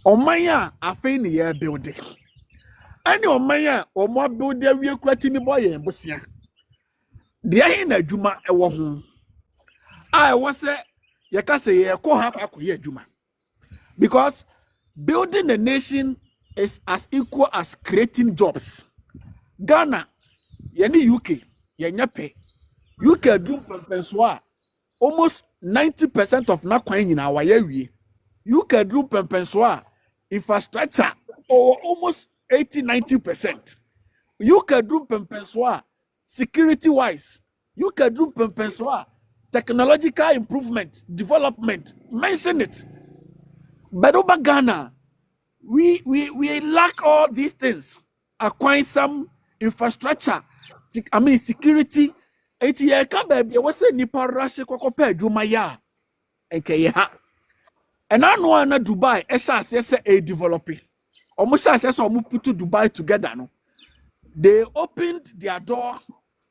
oman a afei ne ye build ani oman a omo build awie kurati ni boy en bosia de ahin na adwuma ewo ho I was say ye ka say ye ko ha akoye adwuma because building a nation is as equal as creating jobs. Ghana, ye ni UK, ye nyepe. UK do pempensoa. almost 90% of Nakwan in our area. You can do Pempenswa infrastructure or almost 80-90%. You can do Pempenswa security wise. You can do Pempenswa technological improvement, development. Mention it. But over Ghana, we lack all these things. Acquiring some infrastructure, security. Eti ye ka baby we say nipa rashe kokopa adwuma ya enke ye ha. Ena no na Dubai e sha ase e developing. Omo sha ase so omo put Dubai together no. They opened their door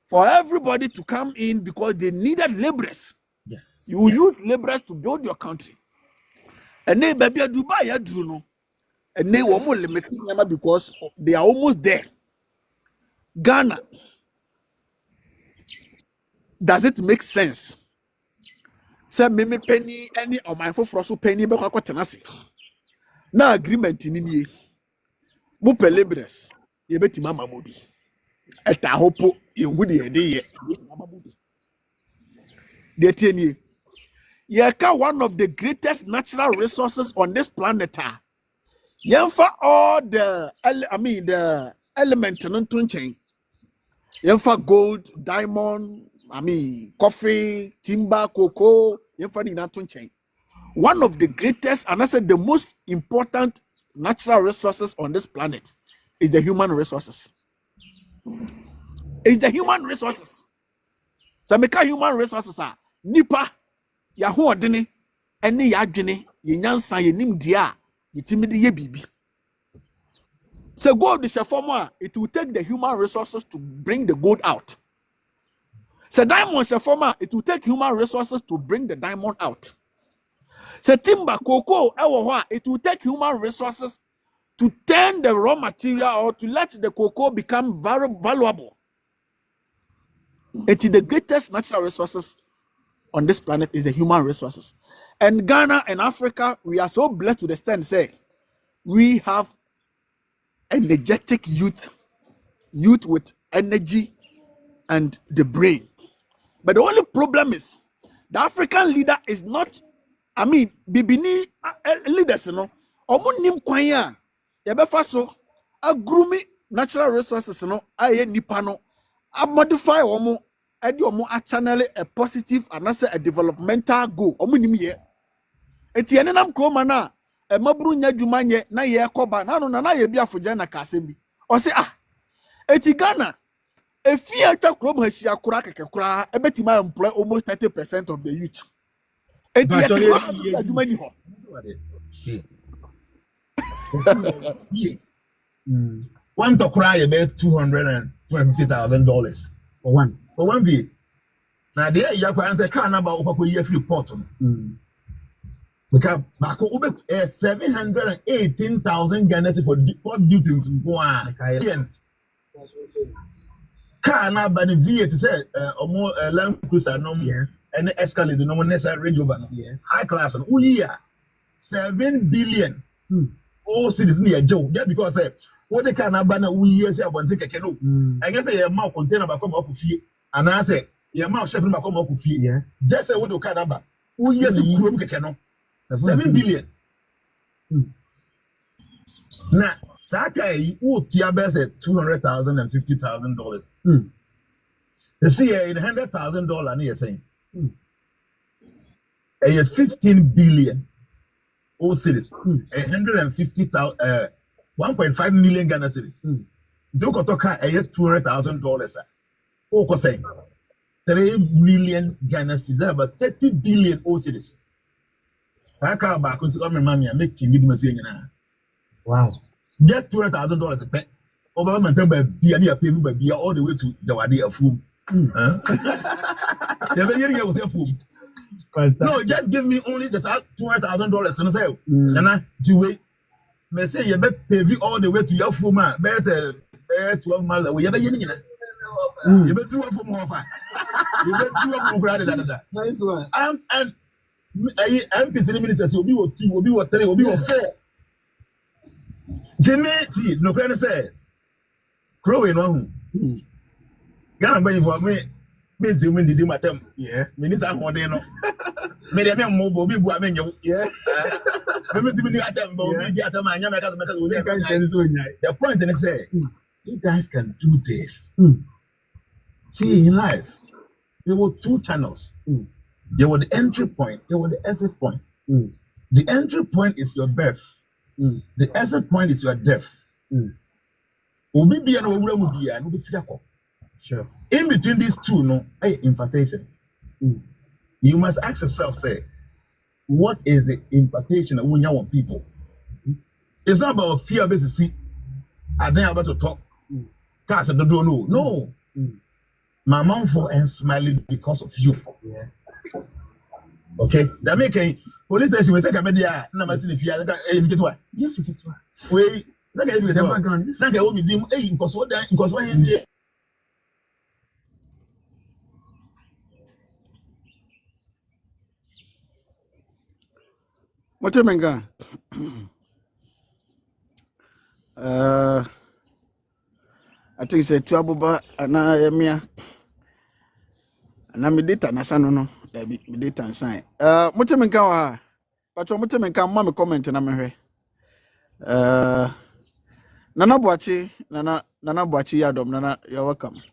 for everybody to come in because they needed laborers. Yes. You use laborers to build your country. And then baby Dubai ya do no. And they were more limited because they are almost there. Ghana. Does it make sense? Say me penny any or my FORSON penny be kwa tenasi. Na agreement ni nie. Mo pe laborers. Ye beti mama mobi. Eta hopo ye ngudi ye de ye. De tieni. Ye ka one of the greatest natural resources on this planet. Yemfa all the the element non tunchen. Yemfa gold, diamond, coffee, timber, cocoa, one of the greatest and I said the most important natural resources on this planet is the human resources. It's the human resources. So make human resources are nipa, yahu odene, eni yadwene, yenyansa yenim dia, yitimidi ye bibi. So gold is a former, it will take the human resources to bring the gold out. So diamond former, it will take human resources to bring the diamond out. So timber, cocoa, it will take human resources to turn the raw material or to let the cocoa become very valuable. It is the greatest natural resources on this planet is the human resources. And Ghana and Africa, we are so blessed to the extent say we have energetic youth with energy and the brain. But the only problem is the African leader is not, Bibini leaders, Omunim Kwanya, Yabefaso, a groomy natural resources, aye nipano, a modify omo, ediomo a channel a positive and also a developmental goal. Omunim ye. Etienam Kromana, a mabru nyadumanye, na ye koba, na ye bia fujana kasembi. Or say, Etigana. If you are to club, she a crack a cry, I bet you might employ almost 30% of the youth. One to cry about $250,000 for one week. Now there you can say can about over year free portal. Because Marco Ubet 718,000 Ghana for duty to go on. Car now by the V to say more Land Cruiser no and the Escalade no necessary Range Rover high class and year 7 billion cities near Joe just because what they can abandon we years I want to take a canoe. I guess a mouth container back come up with fee and I say your mouth shipping back come up with fee just say what you can about who years you canoe 7 billion now. Sakai would best at $200,000 and $50,000. The see in $100,000 near saying a 15 billion all cities, 150,000 1.5 million Ghana cities. Don't go talk a $200,000. Oh, saying 3 million Ghana cities, about 30 billion all cities. I can't back on mammy and make you wow. Just $200,000 a pet. Over my time by beer all the way to the idea of food. No, just give me only the $200,000 and say, and I do wait. May say you bet pay all the way to your food, man. Better 12 miles away. You bet do it for more fun. You bet do it for granted. Nice one. And MPC ministers will be what 2, will be what 3, will be what 4. Jimmy, no can say, Crow in one. Ghana, for me, Me do me di matem. Yeah. Me ni sa modern no. Me dey me mobile bi bu a me nyew. Yeah. Me do me ni atem but we dey atem anya me ka the point is say you guys can do this. See in life there were two channels. There was the entry point, there was the exit point. The entry point is your birth. The exit point is your death. Obi bia na owura mu bia no be fiako. Sure. In between these two, no, hey, impartation. You must ask yourself, say, what is the impartation of when you want people? It's not about fear based to see. I think I'm about to talk. Cause I don't know. No. My mom for and smiling because of you. Yeah. Okay. That make a police station. We say, "I'm there." No, I'm saying if you get what? Yeah, you get what? Wait. That guy get what? That guy will be dim. Hey, because what? Because what? Motemenga. I think it's Tuabuba and Emia. And I'm a data Nasano, no, there be data and sign. Motemenga, but Motemenga, mamma comment and I'm here. Nana Boachi, Nana Boachi Yadom, Nana, you're welcome.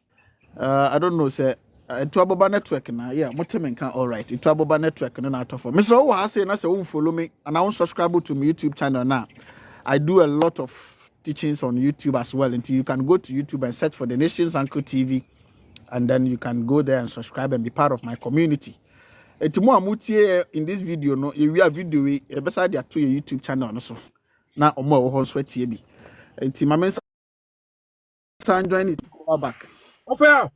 I don't know, sir. Tuabuba network now, yeah, Motemenga, all right. Tuabuba network and out of Mr. Owa, I say, and I say, won't follow me, and I won't subscribe to my YouTube channel now. I do a lot of teachings on YouTube as well. Until you can go to YouTube and search for the Nations Uncle TV, and then you can go there and subscribe and be part of my community. In this video, no, you have video beside your YouTube channel also. Now, Omo who sweat TB. Until my men join it back. Offer.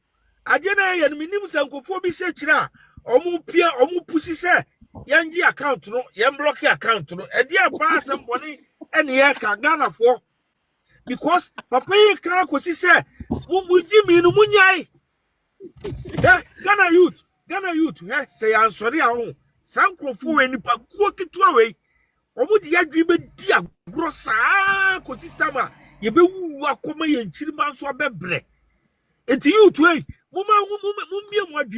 Ajena ye minim sankofo bi se kira omu pia omu pusi se yanji account no yan block account no e dia pa asem boni ene ye ka Ghana for because papa ye kan kosi se mu jimi no munyai Ghana youth say ansori ahun sankofo we nipa kuo kitwa we omu di yadwi be di agro saa kosi tama ye be wu akoma ye nchirima so abebre enti youth we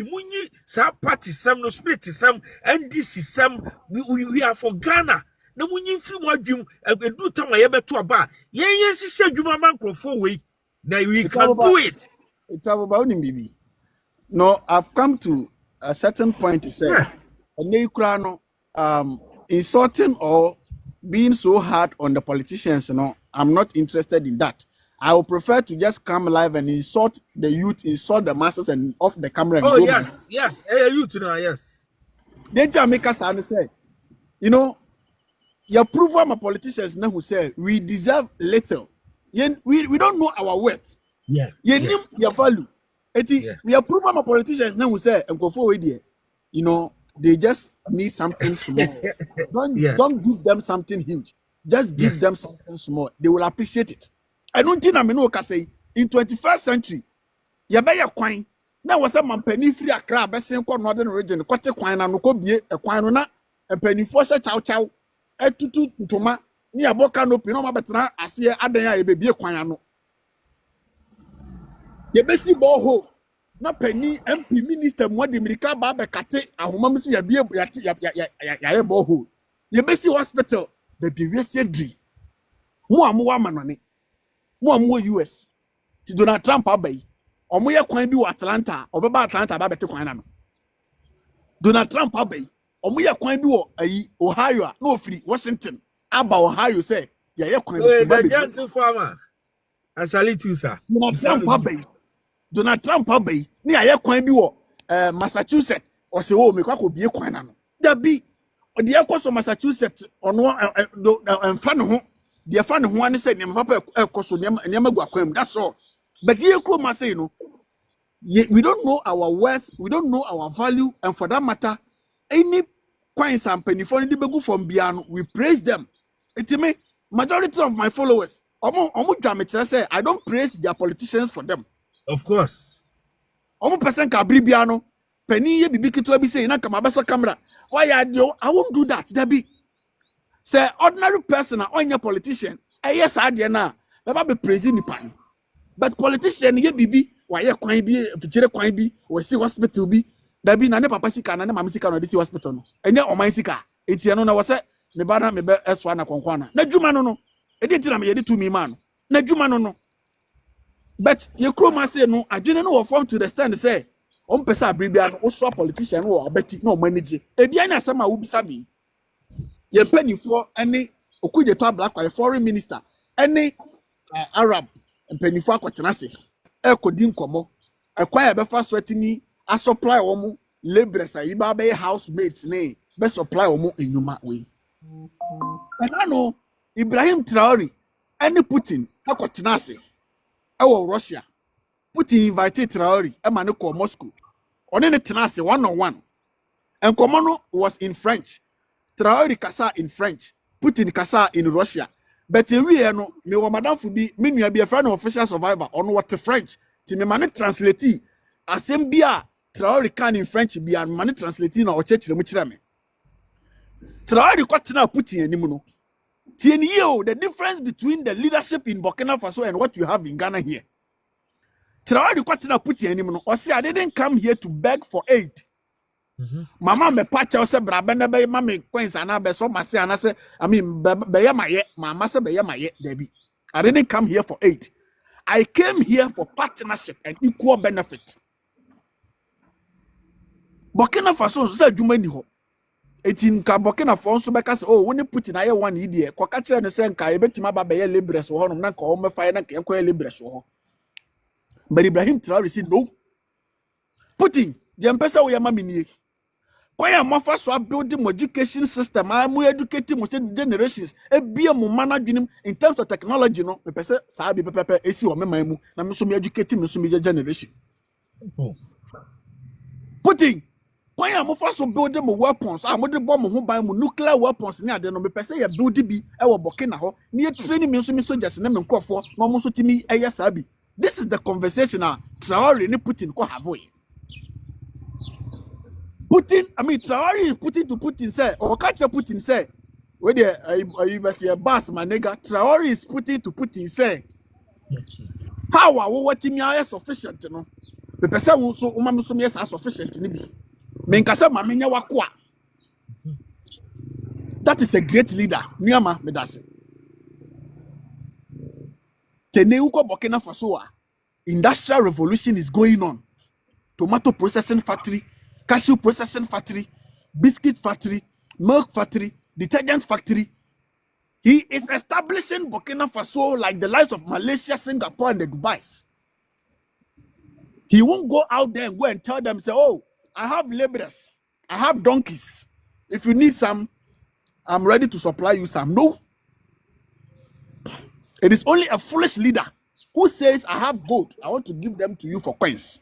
munyi sa party sam no spirit sam NDC sam we are for Ghana na munyi free mo adwum edu tama ye beto aba yen sise adwuma mankrofo we na we can do it. It's about bibi. No, I've come to a certain point to say insulting or being so hard on the politicians, I'm not interested in that. I would prefer to just come live and insult the youth, insult the masses, and off the camera. And oh, yes. Youth, yes. They tell me, say, you prove I'm a politician now who say we deserve little. We don't know our worth. Yeah. Your value. We are prove I'm a politician now who say and go forward here. They just need something small. Don't give them something huge. Just give them something small. They will appreciate it. I don't think I'm in say in 21st century. You buy a coin. Now was a man penny free a crab, best in northern region, quarter coin and no be a coin and penny force a chow a tutu toma near Boca no Pinoma Betana. I see a baby a coin. The best ball na penny MP minister mo de America ba be kate ahomam si ya bia ya ball ye best hospital baby we say dri mo amwa manone mo US ti Donald Trump abay omo ye kwan bi wo Atlanta obeba Atlanta ba bete kwan na no Donald Trump abay omo ye kwan bi wo ayi Ohio no ofiri Washington aba Ohio say ye kwan the gentle farmer I salute you sir. Donald Trump abay ni aye kwan bi wo Massachusetts o se wo me kwa ko bie kwan na no da bi o de ekoso Massachusetts ono enfa ne ho de fa ne ho ane se ne papa ekoso ne magu akwam that's all but ye ko ma say no we don't know our worth, we don't know our value, and for that matter any coins and penny for the begu from biano we praise them. It's me majority of my followers say I don't praise their politicians for them. Of course. Omo person ka biano penny ye bibi kitu abi say na kama basa camera. Why I won't do that. There be say ordinary person or any politician. Yes, I na never be praising the pan. But politician ye bibi why kwan bi fichire kwan bi we see hospital bi da bi na ne papa sika na ne mama sika na de see hospital no enye oman sika etie no na wo se me ba na me be eswa na konkwana na dwuma no e dey tira me ye dey to me man na dwuma no but ye kroma say no adwene no wo form to the stand say on pesa bribia no wo so politician no wo abeti na o manage e bia na asema wo bisa bi ye panifo ene OKUDZETO ABLAKWAH foreign minister ene Arab panifo akotena se e kodi nkomo ekwa ya be fa so atini a supply wo mu laborers ayi ba be housemates ne be supply wo mu enyuma we no Ibrahim Traore ene Putin akotena se e wo Russia Putin invited Traore e ma ne ko Moscow one ne tena se 1-on-1 and Komono was in French Traore kasa in French Putin kasa in Russia but we no me wo madam fu bi me nua bi e friend official survivor on what French ti me mane translate asem bia Traore can in French bia mane translate na o chechire mu kire me Traore kwatena Putin anim no tie ni yo the difference between the leadership in Burkina Faso and what you have in Ghana here Traore kwatena Putin anim no o say I didn't come here to beg for aid. Mama me pacha ose brabe na be mama coins ana be so mase ana say I mean be ye maye mama say be ye maye debi. I didn't come here for aid. I came here for partnership and equal benefit. Burkina Faso say adwuma ni ho. Eti nka Burkina Faso be ka say oh woni Putin aye one idea kwa ka kire ne say nka e betima ba be ye laborers wo honom na nka o me fa na nka enko ye laborers wo ho. But Ibrahim Traore said no. Putin je mpesa wo ye ma minie. Kwaya mofa so building mo education system am educating mo generations e bia mo managing in terms of technology no me pese sa bi pepe esi o mema mu na me so me educating me so me generation Putin kwaya mofa so building mo weapons mo de bomb ho ban mo nuclear weapons ni ade no me pese ye build bi e wo Burkina ho ni e training me so me soldiers na me nkofo no mo so timi eye sa bi. This is the conversation Traore ni Putin ko have we Putin, I mean, Traore is putting to Putin say, or catch Putin say, where you must see a boss, my nigga. Traore is putting to Putin say, how are what me are sufficient, you know? The person who so umam yes are sufficient in me. Menkasa maminya wakwa. That is a great leader. Niama medase. Teneuko Burkina Faso, industrial revolution is going on. Tomato processing factory. Cashew processing factory, biscuit factory, milk factory, detergent factory. He is establishing Burkina Faso like the likes of Malaysia, Singapore, and the Dubais. He won't go out there and go and tell them, say, oh, I have laborers, I have donkeys. If you need some, I'm ready to supply you some. No. It is only a foolish leader who says, I have gold, I want to give them to you for coins.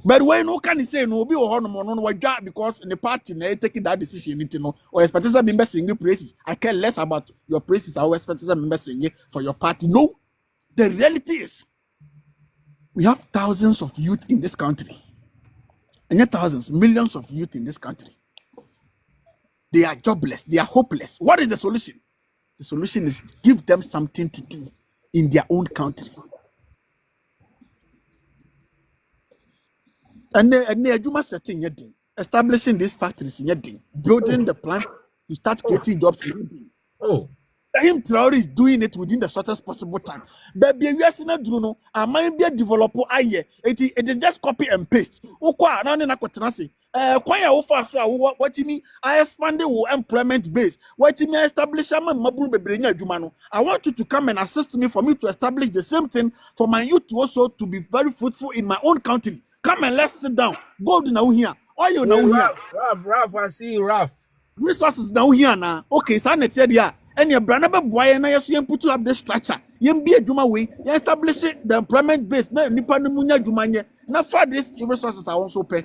But when no can say no be because in the party they taking that decision or expect some member singing praises. I care less about your praises. I expect some member singing for your party. No, the reality is we have thousands of youth in this country. And yet thousands, millions of youth in this country. They are jobless, they are hopeless. What is the solution? The solution is give them something to do in their own country. And the setting yet establishing these factories in yet building the plan to start creating jobs in Oh, him Traore is doing it within the shortest possible time. But we are seeing Bruno, I might be a developer. It is just copy and paste. Ukwa na na kotenase. Kwanya ofa so what me I expanded employment base. What me establish am maburu bebrenya adwuma no. I want you to come and assist me for me to establish the same thing for my youth also to be very fruitful in my own country. Come and let's sit down. Gold now here. Oil now here. Ralph, I see you, Ralph. Resources now here now. Okay, so I said yeah. And your brand number boy and I see put up the structure. You be a juma way. You establish the employment base. Na nipa no munya jumanye. Na for this resources are also pay.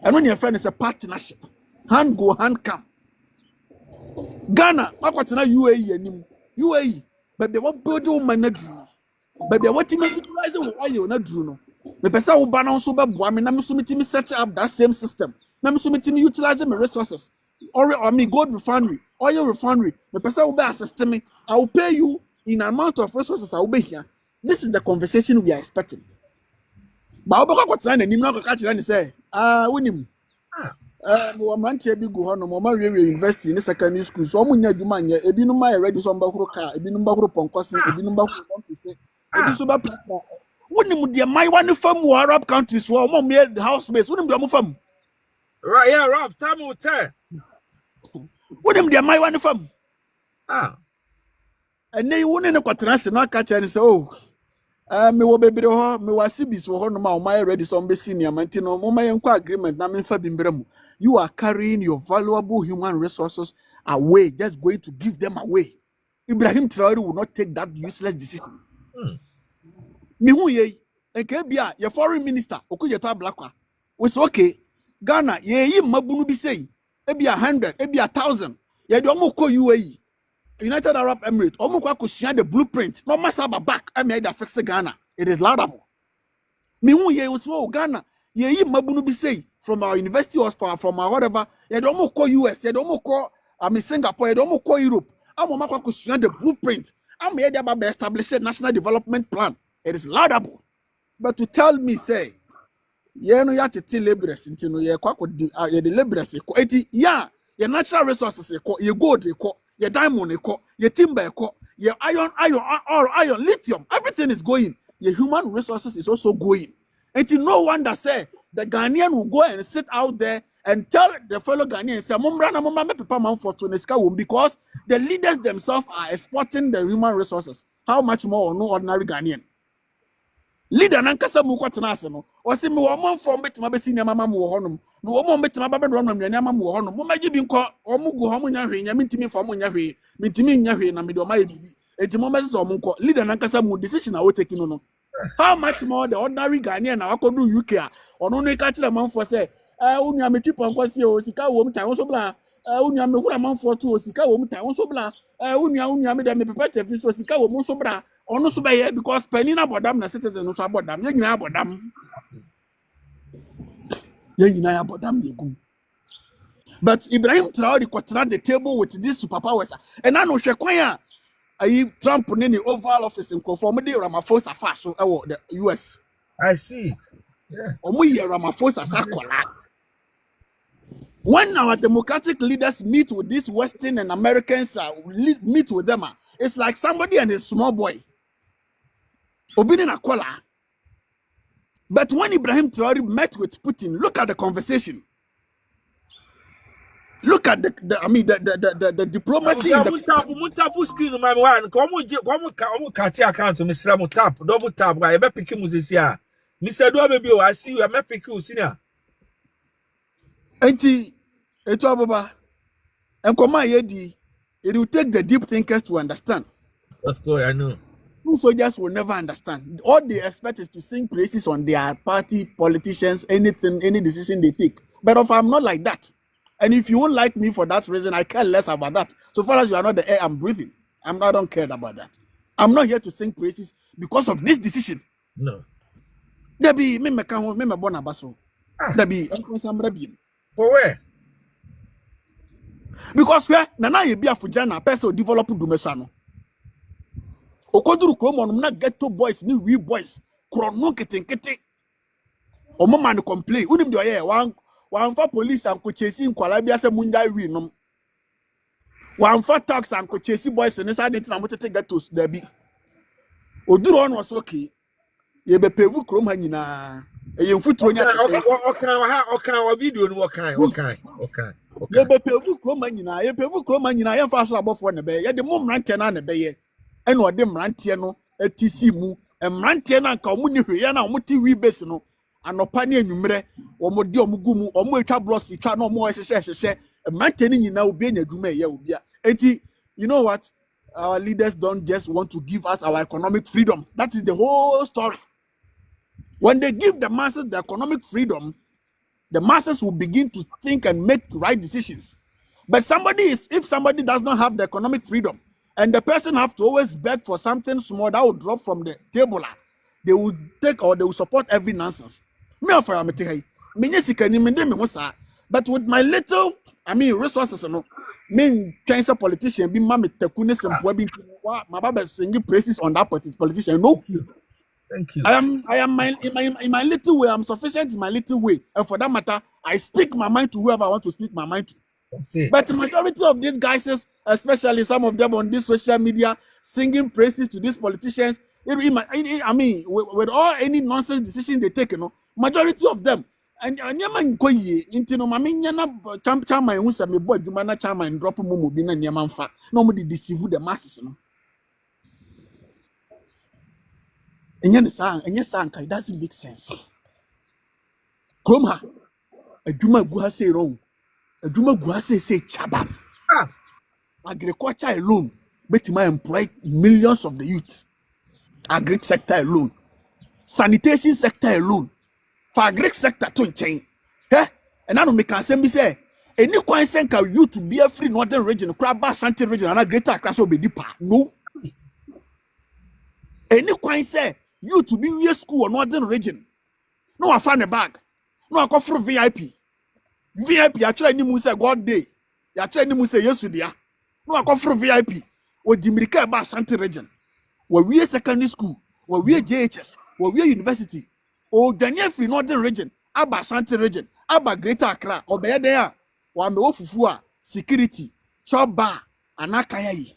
And when your friend is a partnership, hand go hand come. Ghana, akwatena UAE anim. UAE, but they want build your man na dru. But they want to make utilize oil na dru no. The person who ban on so bad boy, na me set up that same system. Na me utilize my resources. Or me gold refinery, oil refinery. The person who be assisting me, I will pay you in amount of resources I will be here. This is the conversation we are expecting. Ba obeka kwotena nanim na ka kire ne say wonim mo manche bi go hono mo ma we university ne secondary school so mo nya adwuma nya ebinom ma ready so mbakuro ka ebinom bakuro ponkosen ebinom bakuro ponkese ebi so ba platform wonim de mai wan fam wo Arab countries wo mo me house base wonim de mo fam Right, yeah, Ralph, time will tell. wonim de mai wan fam ene woni ne kwotena se na ka kire ne say oh me wo bebre ho me wasi bis wo ho no ma o my ready so mbe senior manti no mo ma yenko agreement na me fa bimbra mu you are carrying your valuable human resources away just going to give them away. Ibrahim Traore will not take that useless decision. Me hu ye enke bia your foreign minister OKUDZETO ABLAKWAH was okay Ghana ye yi mabunu bi say e bia 100 e bia 1000 ye de omo ko UAE United Arab Emirates, Omukwa the blueprint. No masaba back. I made that fix Ghana. It is laudable. Me who ye was Ghana. Ye mabunu be say from our university or from our whatever. Ye don't call US. Ye don't call Singapore. Ye don't call Europe. I'm Omukwa the blueprint. I'm made about the established national development plan. It is laudable. But to tell me say, ye no ya tete laborers into no ye kwa ye the laborers eti ya ye natural resources ye gold your diamond, your timber, your iron, lithium, everything is going. Your human resources is also going. And to no wonder say the Ghanaian will go and sit out there and tell the fellow Ghanaians say, because the leaders themselves are exporting the human resources. How much more no ordinary Ghanaian? Leader nankasa mu kwatena ase no o se me wo mon form betima be senior mama mu wo honum no wo mon betima ba be no no mama mu wo honum mo magi bi nko o mu gu ho mo nya hwe nya mintimi fo mo nya hwe mintimi nya hwe na me do ma ye bibi enti mo mese so mo nko leader nankasa mu decision a wo take no how much more the ordinary Ghanaian na wakodu UK a ono no ka kire manfo se unya me tipo nko se o sika wo mtan wo so bla unya me hura manfo to o sika wo mtan wo so bla unya me de me pepete fi so sika wo mo so bla ono so be because penina bodam na citizen no so abodam ye nyina abodam ye gum. But Ibrahim Traore kwatena the table with these superpowers and I know hwe kwan a ayi Trump ne the Oval Office in conform de Ramaphosa fa so the US. I see it. Yeah. Omo ye Ramaphosa sakola. When our democratic leaders meet with these Western and Americans meet with them, it's like somebody and his small boy. Obini na kola. But when Ibrahim Traore met with Putin, look at the conversation. Look at the diplomacy. Mutapu screen my one. Komu kati account Mr. Mutap, double tap. I be picking musician. Mr. Do baby, I see you. I me pick you, senior. Enti eto ababa. Enkoma yedi. It will take the deep thinkers to understand. Of course, I know. True soldiers will never understand. All they expect is to sing praises on their party, politicians, anything, any decision they take. But if I'm not like that, and if you won't like me for that reason, I care less about that. So far as you are not the air I'm breathing, I don't care about that. I'm not here to sing praises because of this decision. No. There be me born abaso. There be For where? Because where Nana ye be a Fujana person develop Dumesano. Okoduru Kromon na ghetto boys ni we boys. Krono kete. Omo man complain. Unim do ye one for police and chasing Kwalabia se munda we no. One for tax and chasing boys and inside it na motete ghettos there be. Oduru on was okay. Ye be pevu krom ha nyina. E ye mfuturo nya. Okay, video no okay. Ye be pevu krom ha nyina. Ye pevu krom ha nyina. Ye fa so abofo ne be. Ye de mom rante na ne be ye. And what them rantie no etisi mu emrantie na nka omu ni hwe na omu ti wi base no anopa ne anwumre omu di omu gumu omu etwa blocks etwa na omu hye emrantie ni nyina obi anya dwuma ye obia eti you know what our leaders don't just want to give us our economic freedom. That is the whole story. When they give the masses the economic freedom, the masses will begin to think and make right decisions. But if somebody does not have the economic freedom, and the person have to always beg for something small that will drop from the table, they will take or they will support every nonsense. But with my little, resources, cancer politician, be mammy, Takunis and Webbing, my Baba singing praises on that politician. No, Thank you. I am in my little way. I'm sufficient in my little way, and for that matter, I speak my mind to whoever I want to speak my mind to. That's it. But the majority of these guys, especially some of them on this social media, singing praises to these politicians. I mean, with all any nonsense decision they take, majority of them. And Yaman Koye, into no Mamina Chama, who said me boy, Jumana Chama and drop Mumu Bina Yaman fat. Nobody deceive the masses. And yes, it doesn't make sense. Kromha, a Juma Gua say wrong. A Juma Gua say Chabab. Agriculture alone, but my employ millions of the youth. Agri sector alone, sanitation sector alone. For agri sector to change. And I don't make a say any coin send you to be a free northern region, crab shanty region, and a greater class will be deeper. No. Any coin say you to be your school or northern region. No, I find a bag. No, I go for VIP. VIP, I try any say God day. I try any say yesterday. No, I go for VIP. Or Dimirika Bar Shanty region. Where we are secondary school, where we are JHS, where we are university. O Daniel free northern region, Aba Shanty region, Aba Greater Accra, or be there, one me ofufua, security, chop bar, anakayayi.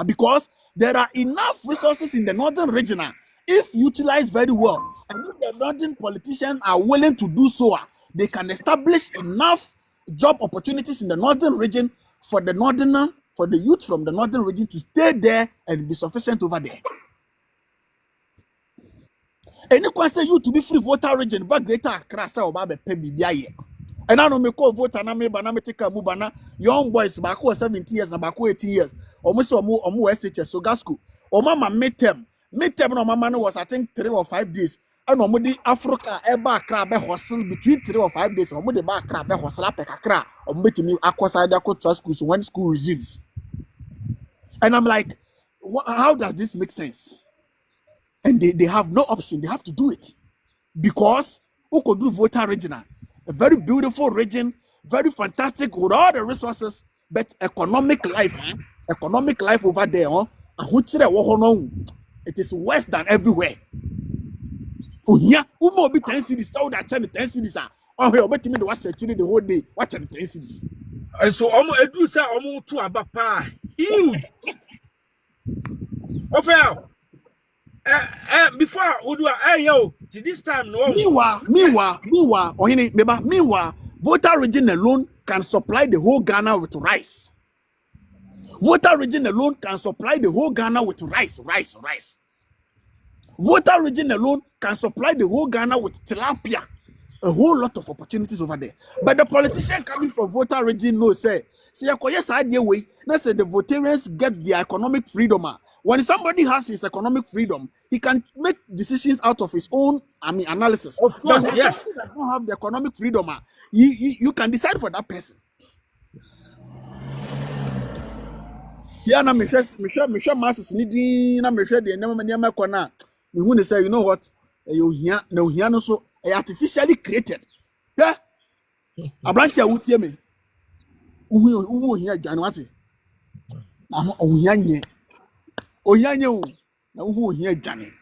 Because there are enough resources in the northern region, if utilized very well, and if the northern politicians are willing to do so, they can establish enough job opportunities in the northern region for the northerner. For the youth from the northern region to stay there and be sufficient over there. Any question you to be free voter region, but greater Accra or Babe Pebi. And I know me call voter na me banana take a mubana young boys back 17 years and back 18 years. Almost or more SHS so gasco. Or mama midterm. Midterm no mama was I think 3 or 5 days. And no mudi Africa eba crab hustle between 3 or 5 days. Or mudi back crab hustle pekakra. Or meet me aquaside trust schools when school resumes. And I'm like, how does this make sense? And they have no option. They have to do it. Because who could do voter region? A very beautiful region, very fantastic with all the resources, but economic life over there, it is worse than everywhere. Oh, yeah, who more be 10 cities, so that 10 cities are. Oh, he'll bet me to watch the whole day, watching 10 cities. And so I do say almost to Abapa. Huge. Offer. Before we do yo, to this time no. Meanwhile, voter region alone can supply the whole Ghana with rice. Voter region alone can supply the whole Ghana with rice. Voter region alone can supply the whole Ghana with tilapia. A whole lot of opportunities over there. But the politician coming from voter region knows say yes, idea way. Let's say the votarians get their economic freedom. When somebody has his economic freedom, he can make decisions out of his own analysis. Of course, yes. That don't have the economic freedom, you can decide for that person. Yes. Yeah, na me share masses needing na me share the name kona. Me who say you know what? You here no so artificially created. Yeah. Abrokyire wutie me. Uhu here adwane wate. Na ohia nye o na uhu here adwane.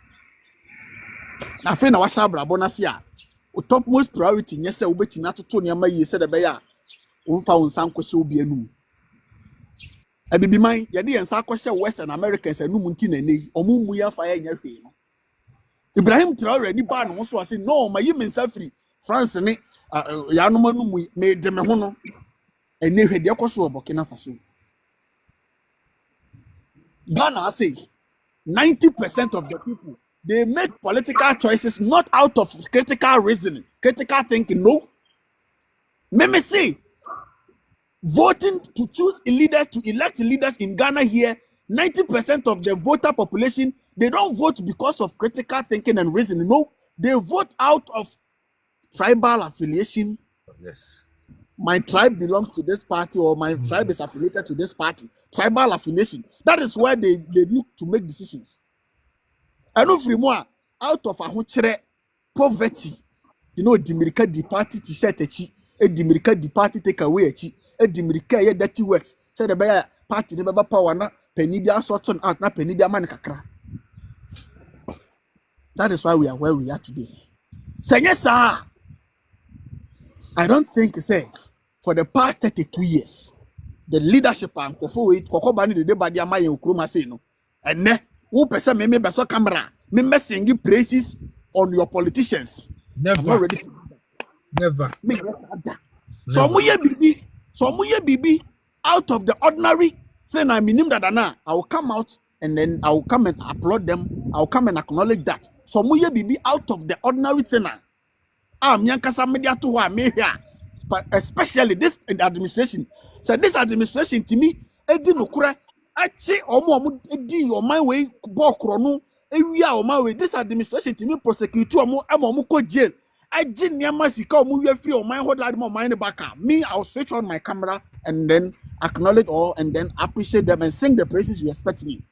Na fe na wa sha brabo na se a. Top most priority nye se obetimi atoto niam yie se de be ya. Umfa unsan kwose obi anum. Ebibi man ye de ensa kwose Western Americans anum nti na nei omumu ya fa ya nya hwe no. Ibrahim Traore ni ba no so ase no ma yi mensa free France ni ya no manu mu me de me ho no ene hwe de koso Burkina Faso. Ghana say 90% of the people they make political choices not out of critical reasoning, critical thinking. No. Me say voting to choose leaders, to elect leaders in Ghana here, 90% of the voter population, they don't vote because of critical thinking and reasoning. No, they vote out of tribal affiliation. Yes. My tribe belongs to this party, or my tribe is affiliated to this party. Tribal affiliation. That is where they look to make decisions. And no free more out of a poverty. You know, Dimirika the party t-shirt Dimirika the party take away a Dimirika dirty works. Say the bear party the power na penibia sorting out na penibia man kakra. That is why we are where we are today. Say yes, sir. I don't think say for the past 32 years, the leadership and Kokobani the debate Yamay Ukruma say no. And ne who person me beso camera, me singing praises on your politicians. Never. Me so muye bibi out of the ordinary thing I mean that I will come out and then I will come and applaud them. I will come and acknowledge that. So muye bibi out of the ordinary thing. Miankasa media to wa me here. But especially this in the administration. So this administration to me, edi nokura achi omo edi your my way bokro no ewia o my way. This administration to me prosecute omo ko jail. Aji niama sika omo we free o my hold like my mind back. Me I'll switch on my camera and then acknowledge all and then appreciate them and sing the praises you expect me.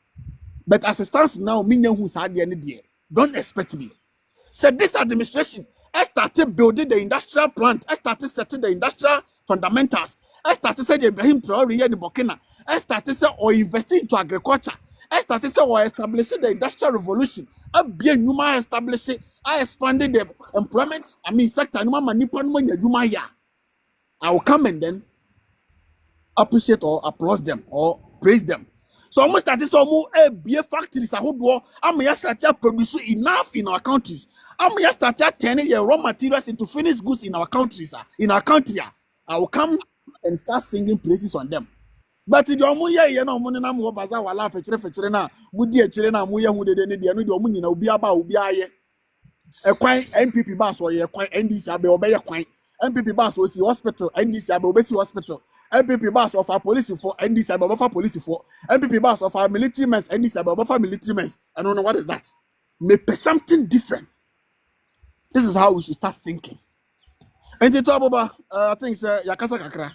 But as it stands now, me who sad the don't expect me. So this administration I started building the industrial plant. I started setting the industrial fundamentals. I started saying Ibrahim Traore in Burkina. I started saying or investing into agriculture. I started saying or establishing the industrial revolution. I began Numa establishing. I expanded the employment. Sector Numa Manipon. I will come and then appreciate or applaud them or praise them. So almost that is almost a beer factories. I hope I'm started producing enough in our countries. I'm started turning your raw materials into finished goods in our countries. In our country, I will come and start singing praises on them. But the omuya you know money na mo baza wala fechire na mudi echire na muya hu de ne no de omunyi na obi aba obi aye. Ekwan MPP ba so ye kwan NDC abe obeye kwan. MPP ba so si hospital NDC abe obesi hospital. MPP boss of our police for NDC above police for MPP boss of our military men NDC above military men. I don't know what is that. Maybe something different. This is how we should start thinking. And it's about I think yakasa kakra.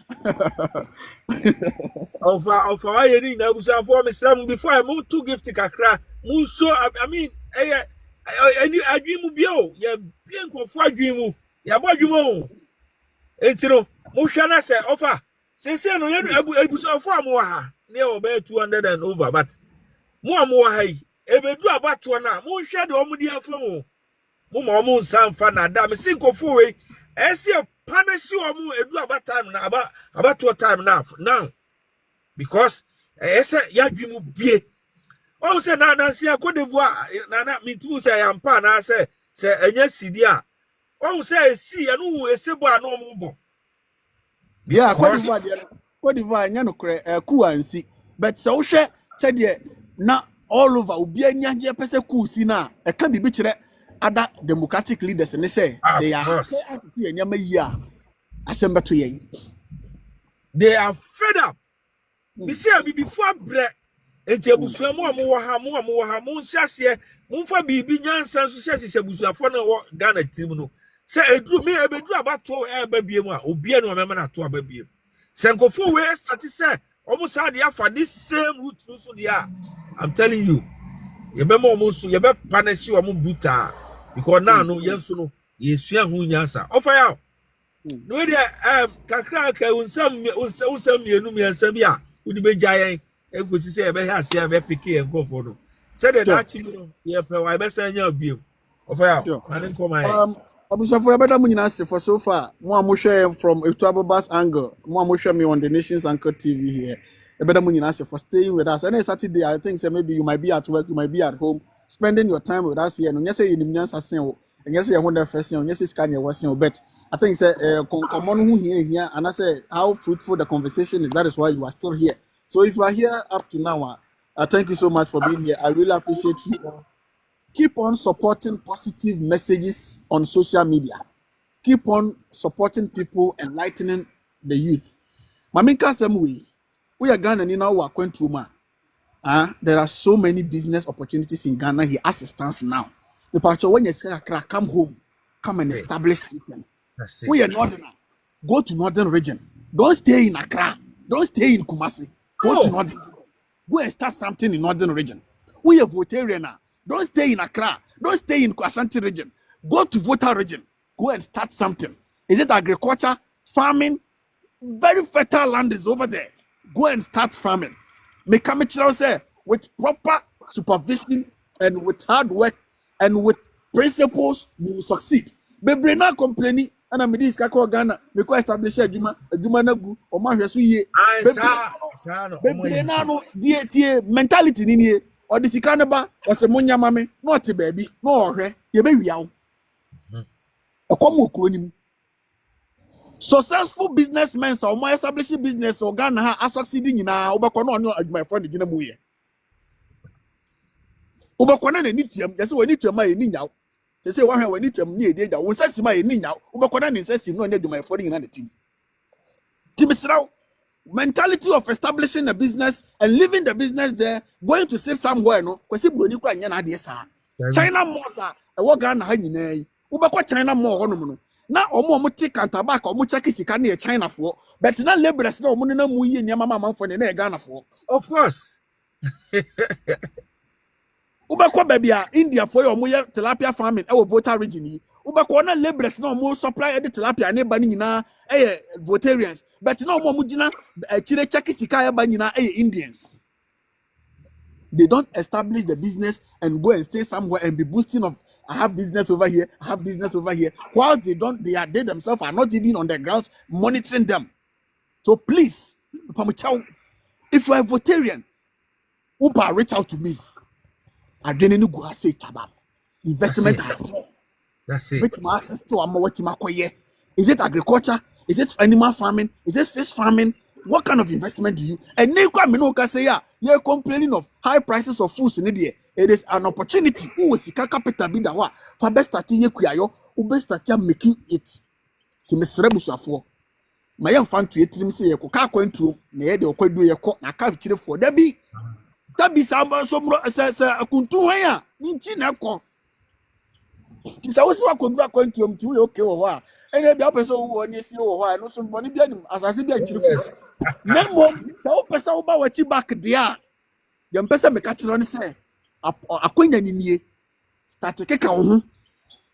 Of our year now was for me before I move to gift kakra. Move so I mean I dream bio ya bien ko for dream ya boy dream. And you know Mushana say offer. Since no ebuso for am ha near over 200 and over but mo ha yi ebedu abato na mo hwe de omudi afam mo ma mo nsamfa na da me sinkofo we ese punish omo edu abatam na abato time now because ese yadwimu bie o se na nansi akodevoa na mintimu se yampa na se enya sidi a o se esi enu esebo a no mo bo. Yeah, Cote d'Ivoire, no kuansi. But so she said, yeah, now all over Ubia Nyanja Pesa Kusina, a can be bitched other democratic leaders and they say, they are assemble to ye. They are fed up. Me say me before bread. Ejebusu mo ha chase mo fa bibi nyansan so chase busu afo na Ghana tribunal. Say edru me ebedu abato eba biem a obia no mema na to aba biem senkofo we start say almost had ya this same route so dia I'm telling you ye be mo so ye be punish o mo brutal because now no yenso no ye sua hu nyansa ofa ya no dia kakra ka unsam mienu miensa bia udi be jayen ekosi say ye be ha se ye be pick ye nkofo no say the actually no ye pe wa be say nya biem ofa ya I come my Abusafo ebeda mu nyina se for so far mo amohwe from Etuaboba's angle mo amohwe me on the Nation's Anchor TV here ebeda mu nyina se for staying with us. And Saturday I think say maybe you might be at work, you might be at home spending your time with us here no nyese ye nimnyansa sen o nyese ye honda first on nyese scan ye wasen but I think say komo no hu here and I say how fruitful the conversation is. That is why you are still here. So if you are here up to now thank you so much for being here. I really appreciate you. Keep on supporting positive messages on social media. Keep on supporting people, enlightening the youth. Maminka Samui, we are Ghana in our Quentruma. There are so many business opportunities in Ghana here as it stands now. The patcho when you say come home, come and establish them. We are northern. Go to northern region. Don't stay in Accra. Don't stay in Kumasi. Go to northern. Go and start something in northern region. We are Votarian now. Don't stay in Accra. Don't stay in Ashanti region. Go to Volta region. Go and start something. Is it agriculture, farming? Very fertile land is over there. Go and start farming. Me come say with proper supervision and with hard work and with principles, you will succeed. Bebre na complaining and I'm this kako Ghana because establish adwuma na gu o ma hwe so ye. Bebre na no die mentality ni nie or the sika ne ba o se munya mame no te baabi no ohwe ye be wia wo. Ekom okuro nim. Successful businessmen so mo establish business o Ghana ha succeed nyina obekọ no ono adwuma fo ne gina mu ye. Obekọ na ni tiam je se woni tiam ma ye ni nyaw. They say, why we need to need data. When says my now, Ubakodan says, no need to my foreign in the team. Timisrao, mentality of establishing a business and leaving the business there, going to sit somewhere, no, because China more, sir, a work on high Ubako China more, no, now or more take and tobacco, or much is near China for, but not laborers no money no muy in Yamama for the Ghana for. Of course. Ubako baby India for your moya tilapia farming our Volta region. Ubako na laborers no more supply the tilapia ne bani na Voltarians. But no more mujina chire chaki sikaya bani na Indians. They don't establish the business and go and stay somewhere and be boosting of I have business over here, I have business over here. While they themselves are not even on the ground monitoring them. So please, if you are a Voltarian, Uber reach out to me. I didn't know go say chabab. Investment. That's it. Is it agriculture? Is it animal farming? Is it fish farming? What kind of investment do you? And then say you're complaining of high prices of foods in India. It is an opportunity. Who is the capital be that for best starting ye kuyayo, who best start making it to Miss Rebusha for. My young fan to it, say you can't go into near the Okodu Yako, I can't chill for Debbie. Tabi samba somro sa kuntu haya nchi na ko tisa wosi wakodura kwantiom ti okay wo wa ene bia peso wo ni si wo wa no so boni bia nim asase bia nchiri memo sa wo pesa wo ba wachi back dia ya mpesa me ka tiro ne se akonya ninie start keka wo ho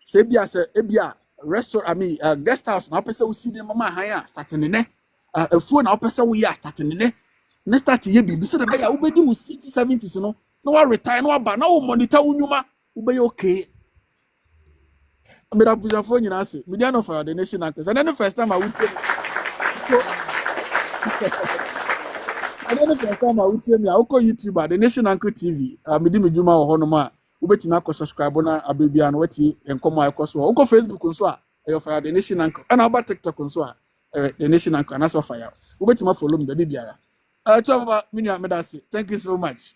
se bia se e bia restaurant guest house na pesa wo si de mama haya start ne ne afuo na pesa wo ya start ne ne. Next start ye bibi so the beya ubedi wo 60 70s no wa retire no aba na wo monitor unyuma ube okay me da buja phone nyina ase me dia no for the nation actors and then the first time I would say me I go YouTube the Nation Anchor TV me di me djuma wo ho no ma ubetima akọ subscribe na abrebia no wati enkomo akọ so wo Facebook nso a e for the Nation Anchor and about TikTok nso a the Nation Anchor and so fire ubetima follow me da biara thank you so much.